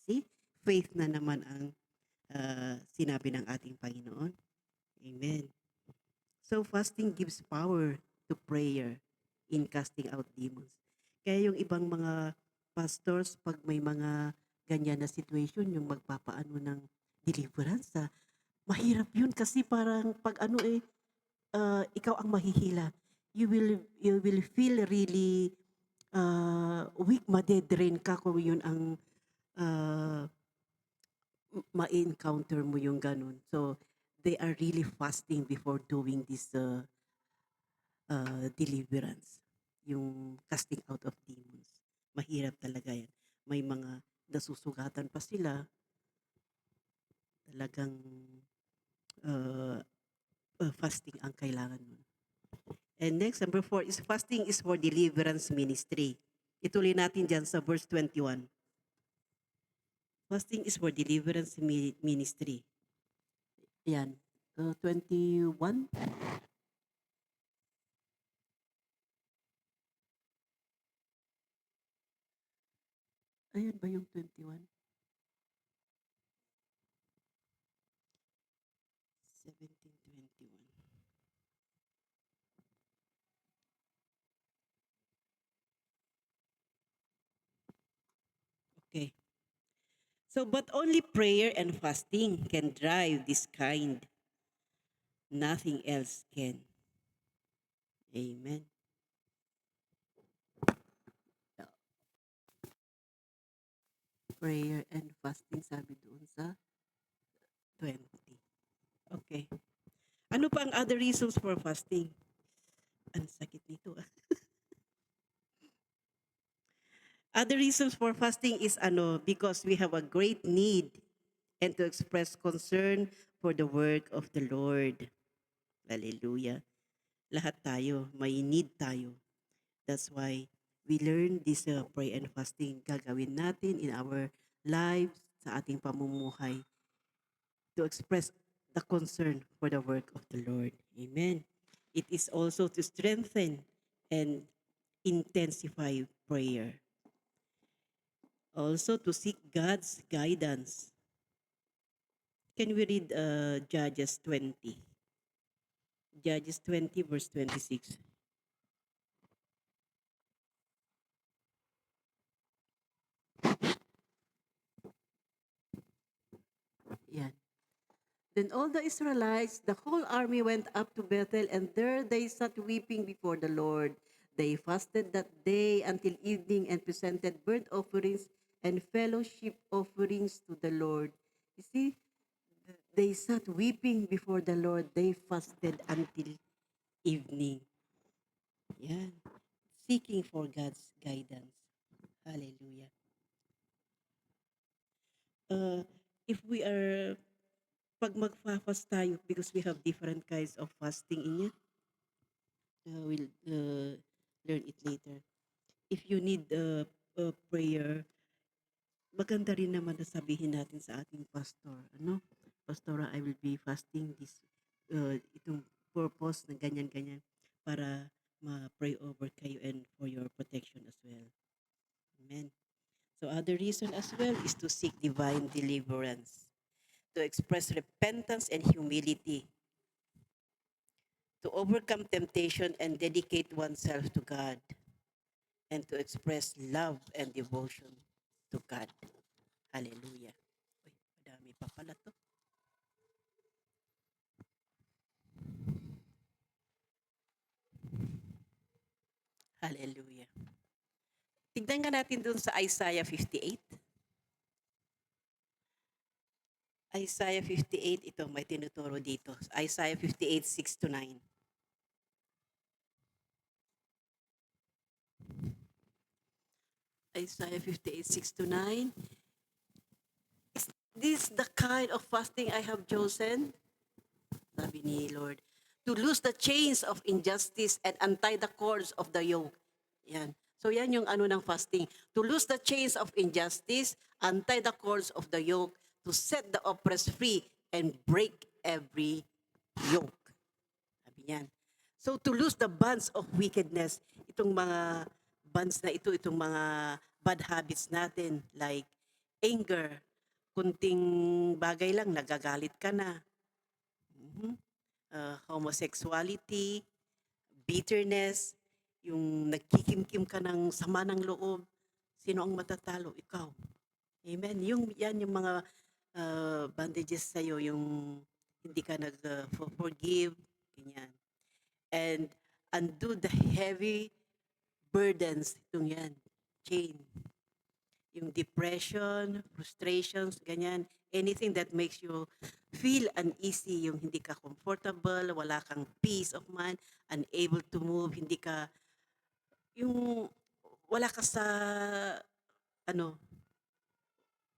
See? Faith na naman ang sinabi ng ating Panginoon. Amen. So, fasting gives power to prayer in casting out demons. Kaya yung ibang mga pastors, pag may mga ganyan na situation, yung magpapaano ng deliverance, mahirap yun kasi parang pag ikaw ang mahihila. You will feel really weak, madedrain ka kung yun ang uh, ma-encounter mo yung ganun. So, they are really fasting before doing this deliverance, yung casting out of demons. Mahirap talaga yan. May mga nasusugatan pa sila, talagang uh, fasting ang kailangan mo. And next, number 4 is fasting is for deliverance ministry. Ituloy natin dyan sa verse 21. Fasting is for deliverance ministry. Yan. 21. Ayun ba yung 21? 17:21. Okay. So, but only prayer and fasting can drive this kind. Nothing else can. Amen. Prayer and fasting, sabi doon sa 20. Okay. Ano pa ang other reasons for fasting? Ang sakit nito. Other reasons for fasting is because we have a great need and to express concern for the work of the Lord. Hallelujah. Lahat tayo, may need tayo. That's why we learn this pray and fasting. Gagawin natin in our lives, sa ating pamumuhay, to express the concern for the work of the Lord. Amen. It is also to strengthen and intensify prayer. Also to seek God's guidance. Can we read Judges 20? Judges 20 verse 26. Yan. Then all the Israelites, the whole army went up to Bethel, and there they sat weeping before the Lord. They fasted that day until evening and presented burnt offerings and fellowship offerings to the Lord. You see, they sat weeping before the Lord. They fasted until evening. Yan. Seeking for God's guidance. Hallelujah. If we are, pag magfa-fast tayo, because we have different kinds of fasting in it, we'll learn it later. If you need prayer, maganda rin naman na sabihin natin sa ating pastor, Pastora, I will be fasting this, itong purpose na ganyan-ganyan para ma-pray over kayo and for your protection as well. Amen. So other reason as well is to seek divine deliverance, to express repentance and humility, to overcome temptation and dedicate oneself to God, and to express love and devotion to God. Hallelujah. Uy, madami pa pala to. Hallelujah. Tignan nga natin dun sa Isaiah 58. Isaiah 58, ito may tinuturo dito. Isaiah 58, 6 to 9. Isaiah 58, 6 to 9. Is this the kind of fasting I have chosen? Sabi ni Lord. to loose the chains of injustice and untie the cords of the yoke. Yan. So yan yung ano ng fasting. To loose the chains of injustice, untie the cords of the yoke, to set the oppressed free, and break every yoke. Sabi niyan. So to loose the bands of wickedness, itong mga bands na ito, itong mga bad habits natin like anger, kunting bagay lang, nagagalit ka na. Mhm. Homosexuality, bitterness, yung nagkikimkim ka ng sama ng loob. Sino ang matatalo? Ikaw. Amen. Yan yung mga bandages sa'yo, yung hindi ka nag-forgive, ganyan. And undo the heavy burdens, itong yan, chain. Yung depression, frustrations, ganyan, anything that makes you feel uneasy, yung hindi ka comfortable, wala kang peace of mind, unable to move, hindi ka, yung wala ka sa, ano,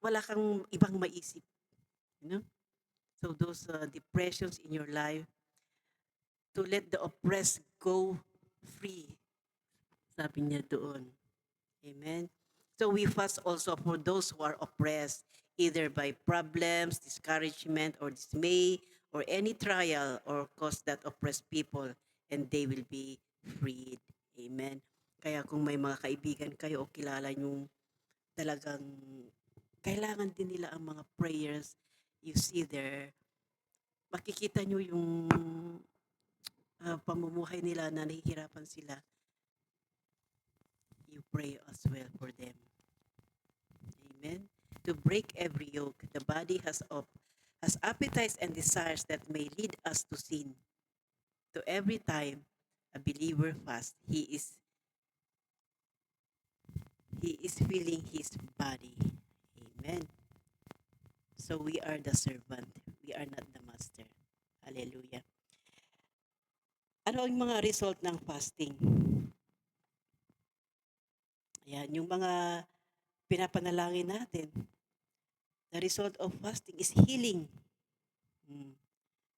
wala kang ibang maisip. You know? So those depressions in your life, to let the oppressed go free, sabi niya doon. Amen. So we fast also for those who are oppressed, either by problems, discouragement, or dismay, or any trial or cause that oppress people, and they will be freed. Amen. Kaya kung may mga kaibigan kayo o kilala nyo talagang kailangan din nila ang mga prayers, you see there, makikita nyo yung pamumuhay nila na nahihirapan sila, you pray as well for them. Amen. To break every yoke, the body has appetites and desires that may lead us to sin. To every time a believer fasts, he is feeling his body. Amen. So we are the servant. We are not the master. Hallelujah. Ano ang mga result ng fasting? Ayan, yung mga pinapanalangin natin. The result of fasting is healing,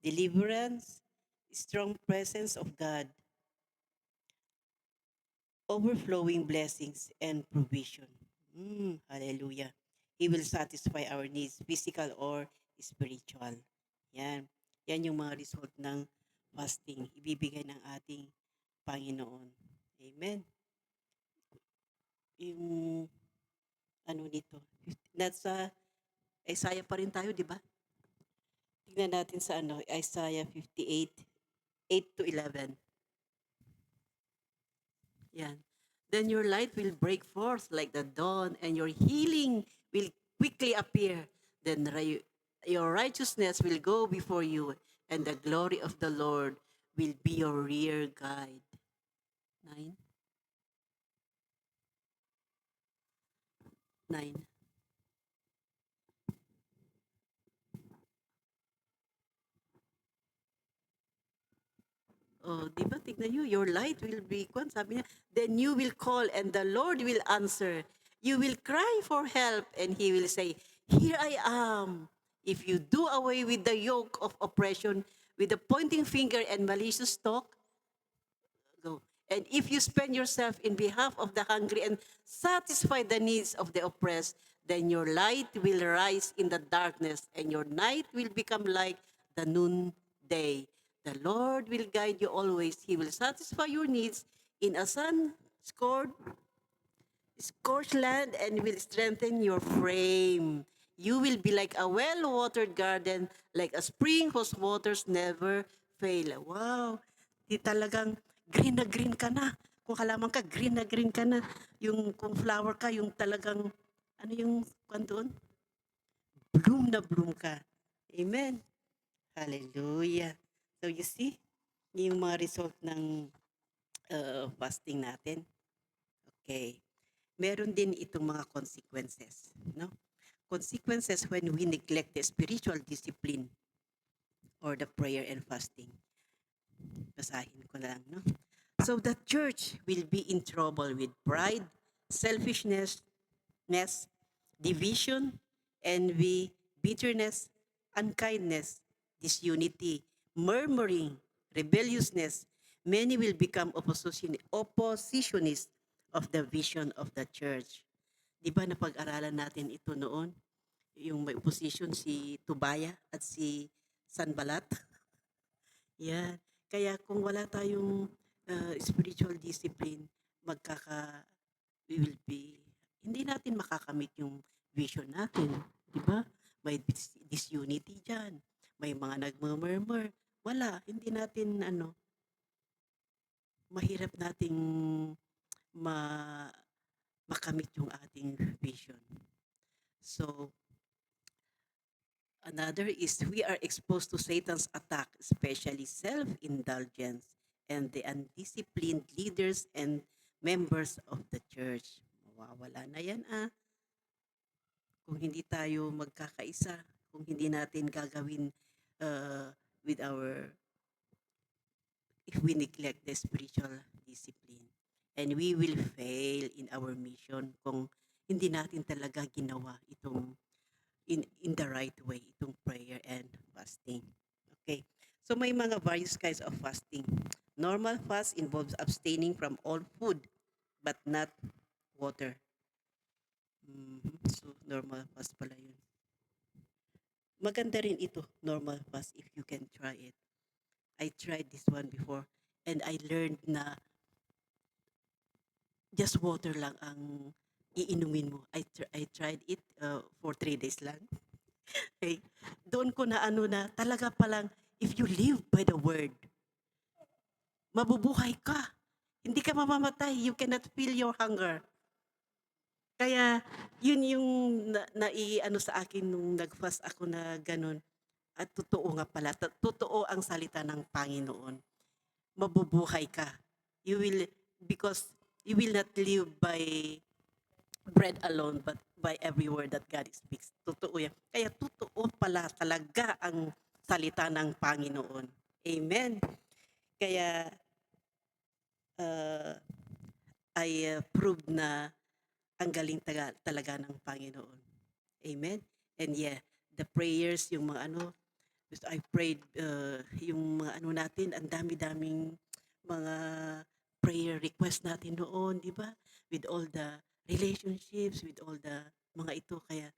deliverance, strong presence of God, overflowing blessings, and provision. Hallelujah. He will satisfy our needs, physical or spiritual. Yan. Yan yung mga result ng fasting. Ibibigay ng ating Panginoon. Amen. Yung ano nito. Nasa Isaiah pa rin tayo, di ba? Tingnan natin sa Isaiah 58, 8 to 11. Yan. Then your light will break forth like the dawn, and your healing will quickly appear. Then your righteousness will go before you, and the glory of the Lord will be your rear guide. 9. 9. Oh, di ba? Tignan nyo, your light will be, sabi niya, then you will call and the Lord will answer. You will cry for help and He will say, here I am. If you do away with the yoke of oppression, with the pointing finger and malicious talk, go. And if you spend yourself in behalf of the hungry and satisfy the needs of the oppressed, then your light will rise in the darkness and your night will become like the noonday. The Lord will guide you always. He will satisfy your needs in a scorched land and will strengthen your frame. You will be like a well-watered garden, like a spring whose waters never fail. Wow! Di talagang green na green ka na. Kung halaman ka, green na green ka na. Yung kung flower ka, yung talagang, ano yung kwan doon? Bloom na bloom ka. Amen. Hallelujah. So you see, yung mga result ng fasting natin. Okay. Meron din itong mga consequences, no? Consequences when we neglect the spiritual discipline or the prayer and fasting. Basahin ko lang, no? So the church will be in trouble with pride, selfishness, division, envy, bitterness, unkindness, disunity, murmuring, rebelliousness, many will become oppositionists of the vision of the church. Di ba napag-aralan natin ito noon? Yung may opposition si Tubaya at si Sanbalat. Yan. Kaya kung wala tayong spiritual discipline, we will be, hindi natin makakamit yung vision natin. Di ba? May disunity dyan. May mga nagmumurmur. Wala. Hindi natin, mahirap nating ma makamit yung ating vision. So, another is we are exposed to Satan's attack, especially self-indulgence and the undisciplined leaders and members of the church. Mawawala na yan kung hindi tayo magkakaisa, kung hindi natin gagawin uh, with our, if we neglect the spiritual discipline. And we will fail in our mission kung hindi natin talaga ginawa itong in the right way, itong prayer and fasting. Okay. So may mga various kinds of fasting. Normal fast involves abstaining from all food but not water. So normal fast pala yun. Maganda rin ito, normal fast, if you can try it. I tried this one before and I learned na just water lang ang iinumin mo. I tried it for 3 days lang. Okay. Doon ko na na talaga palang if you live by the word, mabubuhay ka. Hindi ka mamamatay. You cannot feel your hunger. Kaya yun yung naiano sa akin nung nag-fast ako na ganun. At totoo nga pala. Totoo ang salita ng Panginoon. Mabubuhay ka. You will, because you will not live by bread alone, but by every word that God speaks. Totoo yan. Kaya totoo pala talaga ang salita ng Panginoon. Amen. Kaya I proved na ang galing talaga ng Panginoon. Amen. And yeah, the prayers, yung mga I prayed, yung mga natin, ang dami-daming mga prayer request natin noon, di ba? With all the relationships, with all the mga ito. Kaya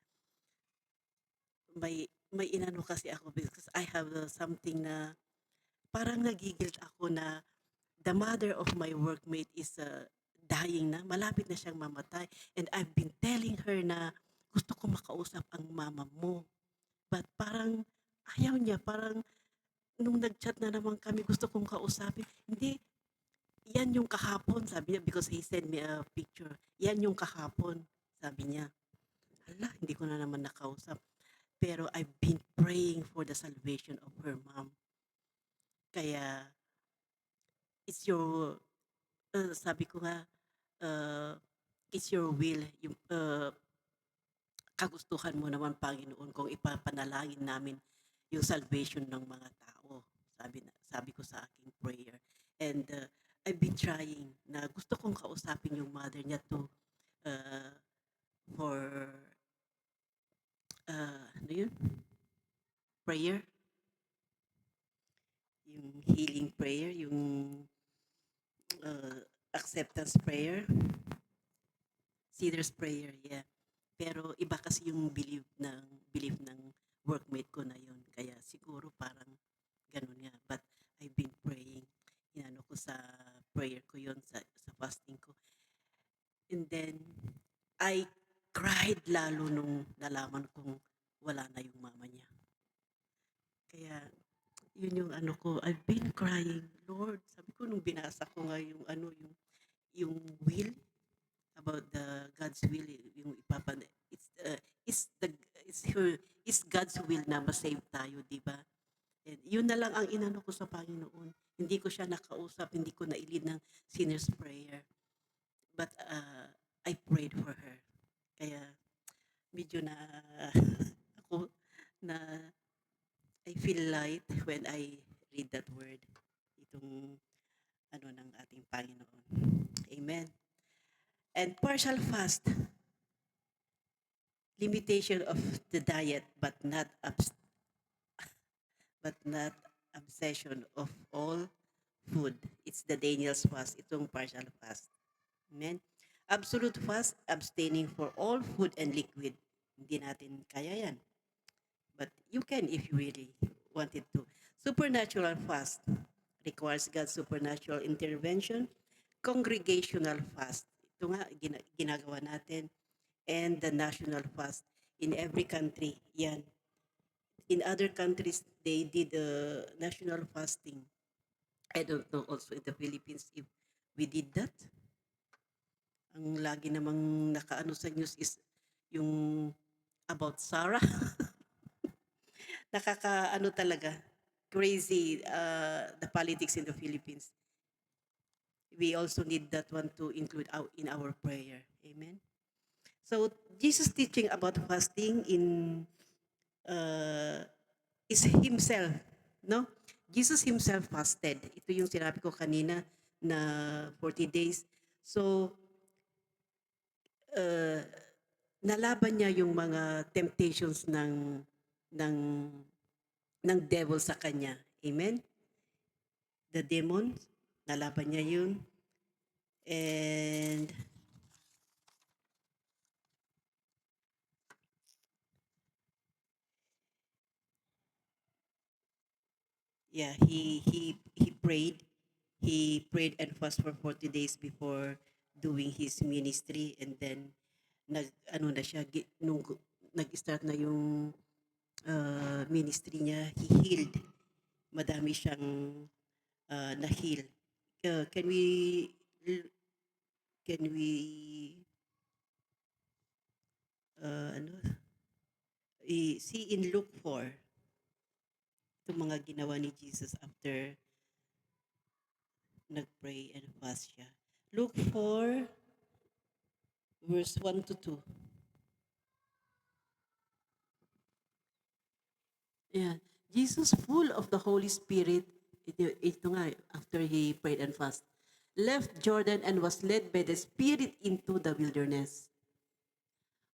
may inano kasi ako because I have something na parang nagigilt ako na the mother of my workmate is dying na, malapit na siyang mamatay. And I've been telling her na gusto ko makausap ang mama mo. But parang ayaw niya, parang nung nag-chat na naman kami, gusto kong kausapin. Hindi, yan yung kahapon, sabi niya, because he sent me a picture. Yan yung kahapon, sabi niya. Hala, hindi ko na naman nakausap. Pero I've been praying for the salvation of her mom. Kaya, it's your, sabi ko nga, it's your will, yung kagustuhan mo naman, Panginoon, kung ipapanalangin namin yung salvation ng mga tao. Sabi ko sa aking prayer. And I've been trying na gusto kong kausapin yung mother niya to for ano yun? Prayer. Yung healing prayer, yung acceptance prayer. Sinner's prayer, yeah. Pero iba kasi yung belief ng workmate ko na yun. Kaya siguro parang ganun nga. But I've been praying. Inano ko sa prayer ko yun, sa fasting ko. And then, I cried lalo nung nalaman kong wala na yung mama niya. Kaya, yun yung ko, I've been crying, Lord. Sabi ko nung binasa ko nga yung yung will, about the God's will, yung it's God's will na ma-save tayo, di ba? And yun na lang ang inano ko sa Panginoon. Hindi ko siya nakausap, hindi ko nailid ng sinner's prayer. But I prayed for her. Kaya medyo na ako na I feel light when I read that word. Itong ng ating Panginoon. Amen. And partial fast, limitation of the diet but not obsession of all food. It's the Daniel's fast, itong partial fast. Amen? Absolute fast, abstaining for all food and liquid. Hindi natin kaya yan. But you can if you really wanted to. Supernatural fast requires God's supernatural intervention. Congregational fast, ito nga ginagawa natin. And the national fast in every country, yan. In other countries, they did national fasting. I don't know also in the Philippines if we did that. Ang lagi namang nakaano sa news is yung about Sarah. Nakakaano talaga, crazy the politics in the Philippines. We also need that one to include in our prayer. Amen. So Jesus teaching about fasting in is himself, no? Jesus himself fasted. Ito yung sinabi ko kanina na 40 days. So nalaban niya yung mga temptations ng ng devil sa kanya. Amen? The demons, nalaban niya yun. And yeah, he prayed. He prayed and fasted for 40 days before doing his ministry, and then ano na siya nung nag-start na yung ministry niya, he healed. Madami siyang na-heal. Can we ano see in Luke 4 itong mga ginawa ni Jesus after nag-pray and fast siya. Luke 4 verse 1 to 2. Yeah. Jesus, full of the Holy Spirit, ito nga, after he prayed and fast, left Jordan and was led by the Spirit into the wilderness,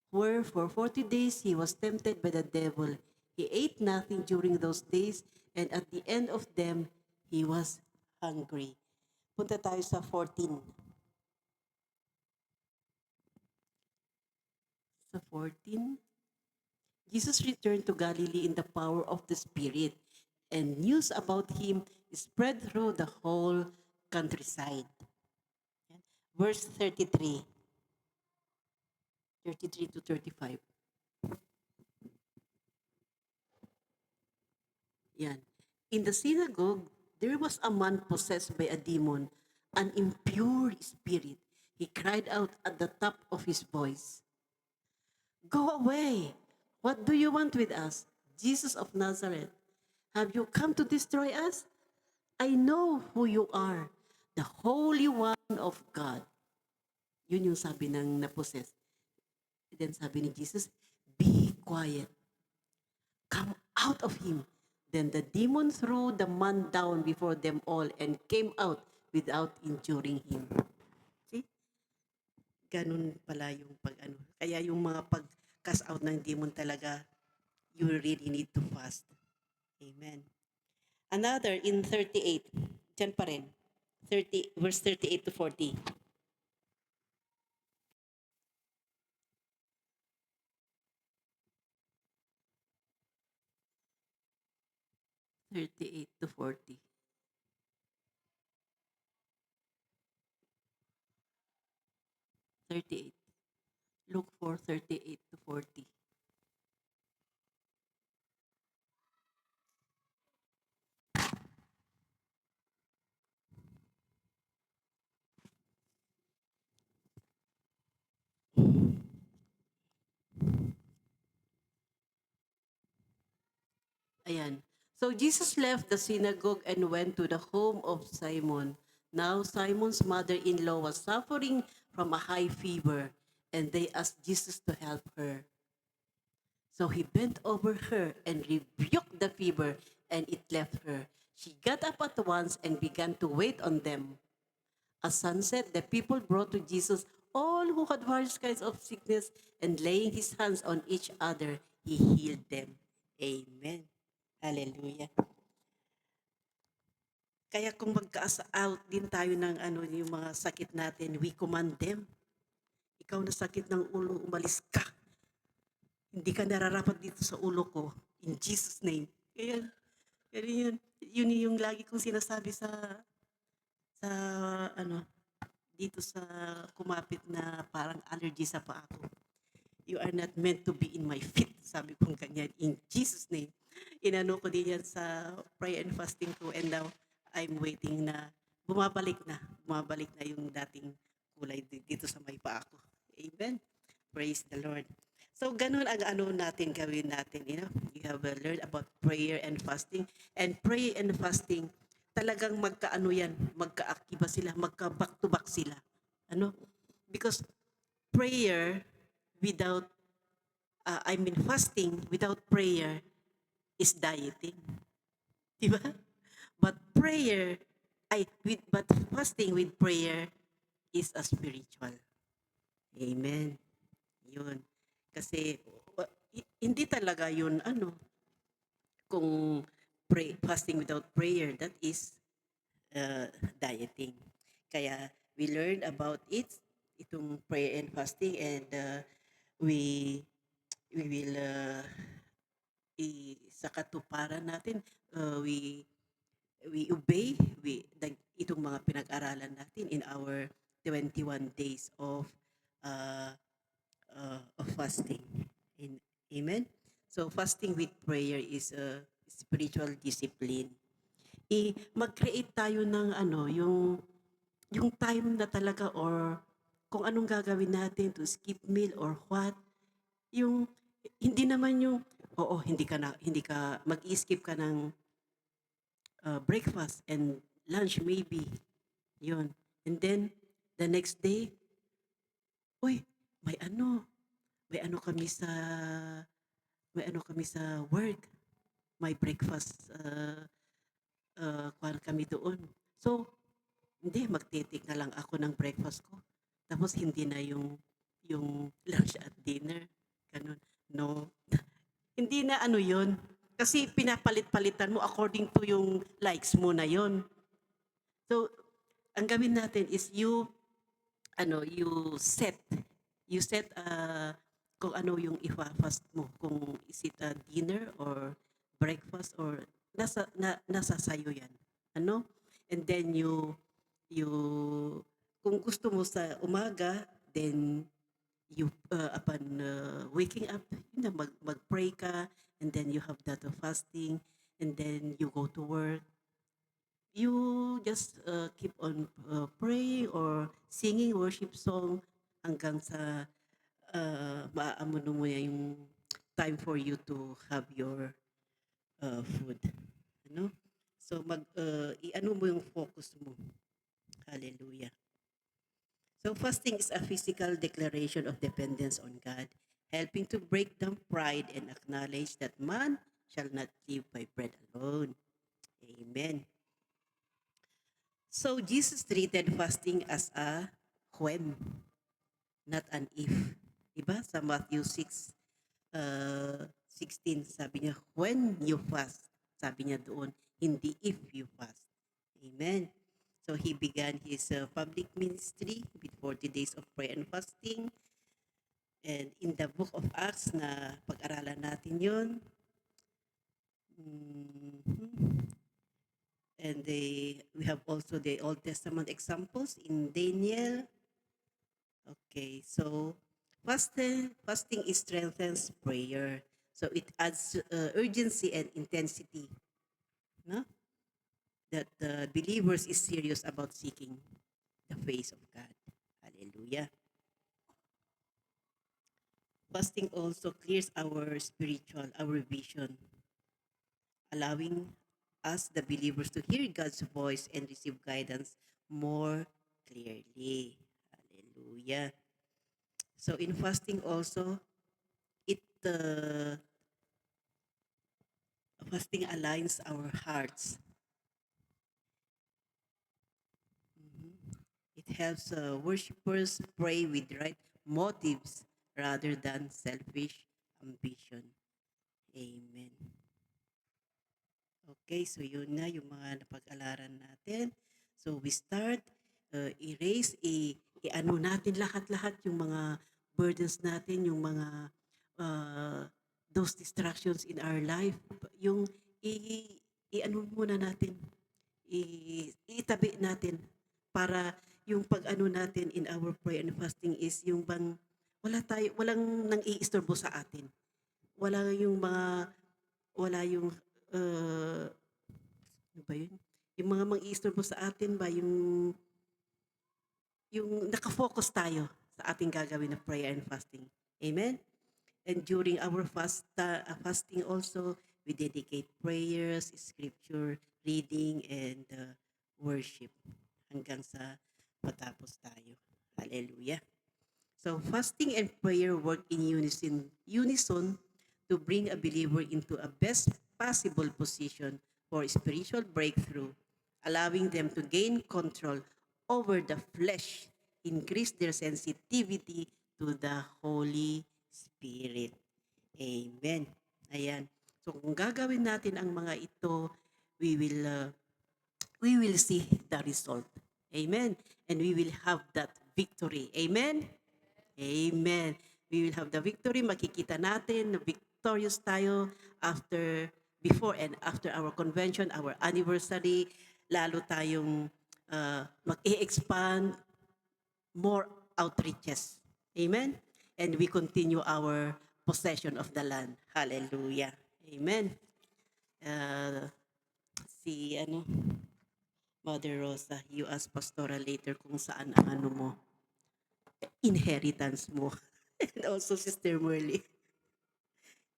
where for 40 days he was tempted by the devil. He ate nothing during those days, and at the end of them, he was hungry. Punta tayo sa 14. Sa 14. Jesus returned to Galilee in the power of the Spirit, and news about him spread through the whole countryside. Verse 33. 33 to 35. Yan. In the synagogue, there was a man possessed by a demon, an impure spirit. He cried out at the top of his voice, "Go away! What do you want with us, Jesus of Nazareth? Have you come to destroy us? I know who you are, the Holy One of God." Yun yung sabi ng na-possess. Then sabi ni Jesus, "Be quiet. Come out of him." Then the demon threw the man down before them all and came out without injuring him. See? Ganun pala yung pag-ano. Kaya yung mga pag-cast out ng demon talaga, you really need to fast. Amen. Another in 38. Diyan pa rin. Verse 38 to 40. 38 to 40. 38. Look for 38 to 40. Ayan. So Jesus left the synagogue and went to the home of Simon. Now Simon's mother-in-law was suffering from a high fever, and they asked Jesus to help her. So he bent over her and rebuked the fever, and it left her. She got up at once and began to wait on them. At sunset, the people brought to Jesus all who had various kinds of sickness, and laying his hands on each other, he healed them. Amen. Hallelujah. Kaya kung magka-out din tayo ng ano, yung mga sakit natin, we command them. Ikaw na sakit ng ulo, umalis ka. Hindi ka nararapat dito sa ulo ko. In Jesus' name. Kaya, kaya yun yung lagi kong sinasabi sa ano, dito sa kumapit na parang allergy sa paa ko. You are not meant to be in my feet. Sabi kong ganyan. In Jesus' name. Inano ko din yan sa prayer and fasting ko. And now, I'm waiting na bumabalik na. Bumabalik na yung dating kulay dito sa may paa ko. Amen. Praise the Lord. So, ganun ang ano natin gawin natin. You know, you have learned about prayer and fasting. And prayer and fasting, talagang magkaano yan, magkaakiba sila, magka-back to back sila. Ano? Because prayer without, I mean fasting without prayer is dieting. Di ba? But prayer, but fasting with prayer is a spiritual. Amen. Yun. Kasi hindi talaga yun ano, kung fasting without prayer, that is dieting. Kaya we learned about it, itong prayer and fasting, and we we will sa katuparan natin, we obey itong mga pinag-aralan natin in our 21 days uh, of fasting. Amen? So, fasting with prayer is a spiritual discipline. Mag-create tayo ng ano, yung time na talaga, or kung anong gagawin natin to skip meal or what, yung hindi naman yung oo, hindi ka mag-skip ka ng breakfast and lunch maybe. Yun. And then the next day, uy, may ano, may ano kami sa may ano kami sa work. May breakfast kuwan kami doon. So, hindi, magte-take na lang ako ng breakfast ko. Tapos hindi na yung lunch at dinner. Ganun. No. Hindi na ano yun. Kasi pinapalit-palitan mo according to yung likes mo na yun. So, ang gawin natin is ano, you set kung ano yung ifa-fast mo. Kung is it a dinner or breakfast or nasa sayo yan. Ano? And then you kung gusto mo sa umaga, then you upon waking up, yun na, mag-pray ka, and then you have that fasting, and then you go to work. You just keep on praying or singing worship song hanggang sa maaamuno mo na yung time for you to have your food. Ano? So i-ano mo yung focus mo. Hallelujah. So fasting is a physical declaration of dependence on God, helping to break down pride and acknowledge that man shall not live by bread alone. Amen. So Jesus treated fasting as a when, not an if. Diba? Sa Matthew 6, 16, sabi niya, when you fast. Sabi niya doon, hindi if you fast. Amen. So he began his public ministry with 40 days of prayer and fasting. And in the book of Acts na pag-aralan natin yun, and we have also the Old Testament examples in Daniel. Okay, so fasting strengthens prayer. So it adds urgency and intensity. No? That the believers is serious about seeking the face of God. Hallelujah. Fasting also clears our vision, allowing us, the believers, to hear God's voice and receive guidance more clearly. Hallelujah. So in fasting also, it fasting aligns our hearts. It helps worshippers pray with right motives rather than selfish ambition. Amen. Okay, so yun na yung mga napag-alaran natin. So we start, erase, i-ano natin lahat-lahat yung mga burdens natin, yung mga uh, those distractions in our life. Yung i-ano muna natin, itabi natin para yung pag-ano natin in our prayer and fasting is yung bang walang nang iistorbo sa atin. Wala yung mga, wala yung, ano ba yun? Yung mga mang-iistorbo sa atin ba, yung nakafocus tayo sa ating gagawin na prayer and fasting. Amen? And during our fasting also, we dedicate prayers, scripture reading, and worship hanggang sa matapos tayo. Hallelujah. So fasting and prayer work in unison to bring a believer into a best possible position for spiritual breakthrough, allowing them to gain control over the flesh, increase their sensitivity to the Holy Spirit. Amen. Ayan. So kung gagawin natin ang mga ito, we will uh, we will see the result. Amen. And we will have that victory. Amen. Amen. We will have the victory. Makikita natin na victorious tayo before and after our convention, our anniversary. Lalo tayong mag-i-expand more outreaches. Amen? And we continue our possession of the land. Hallelujah. Amen. Uh, si Mother Rosa, you ask Pastora later kung saan ang mo, inheritance mo. And also Sister Merly.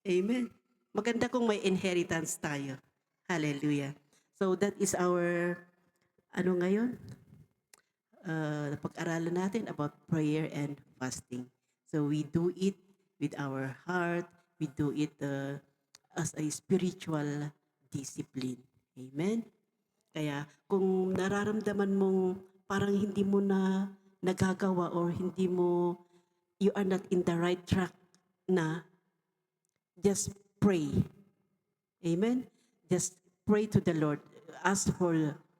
Amen. Maganda kung may inheritance tayo. Hallelujah. So that is our, ngayon? Pag-aralan natin about prayer and fasting. So we do it with our heart. We do it as a spiritual discipline. Amen? Kaya kung nararamdaman mong parang hindi mo na nagagawa or you are not in the right track na, just pray. Amen? Just pray to the Lord. Ask for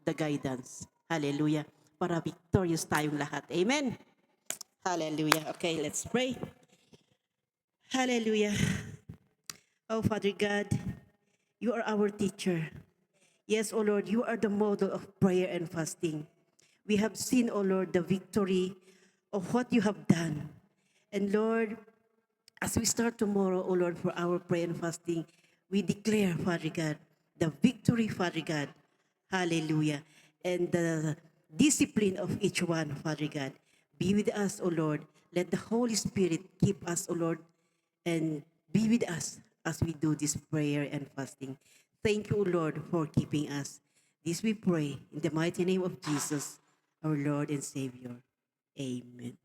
the guidance. Hallelujah. Para victorious tayong lahat. Amen? Hallelujah. Okay, let's pray. Hallelujah. Oh, Father God, you are our teacher. Yes, O Lord, you are the model of prayer and fasting. We have seen, O Lord, the victory of what you have done. And Lord, as we start tomorrow, O Lord, for our prayer and fasting, we declare, Father God, the victory, Father God. Hallelujah. And the discipline of each one, Father God. Be with us, O Lord. Let the Holy Spirit keep us, O Lord, and be with us as we do this prayer and fasting. Thank you, O Lord, for keeping us. This we pray in the mighty name of Jesus, our Lord and Savior. Amen.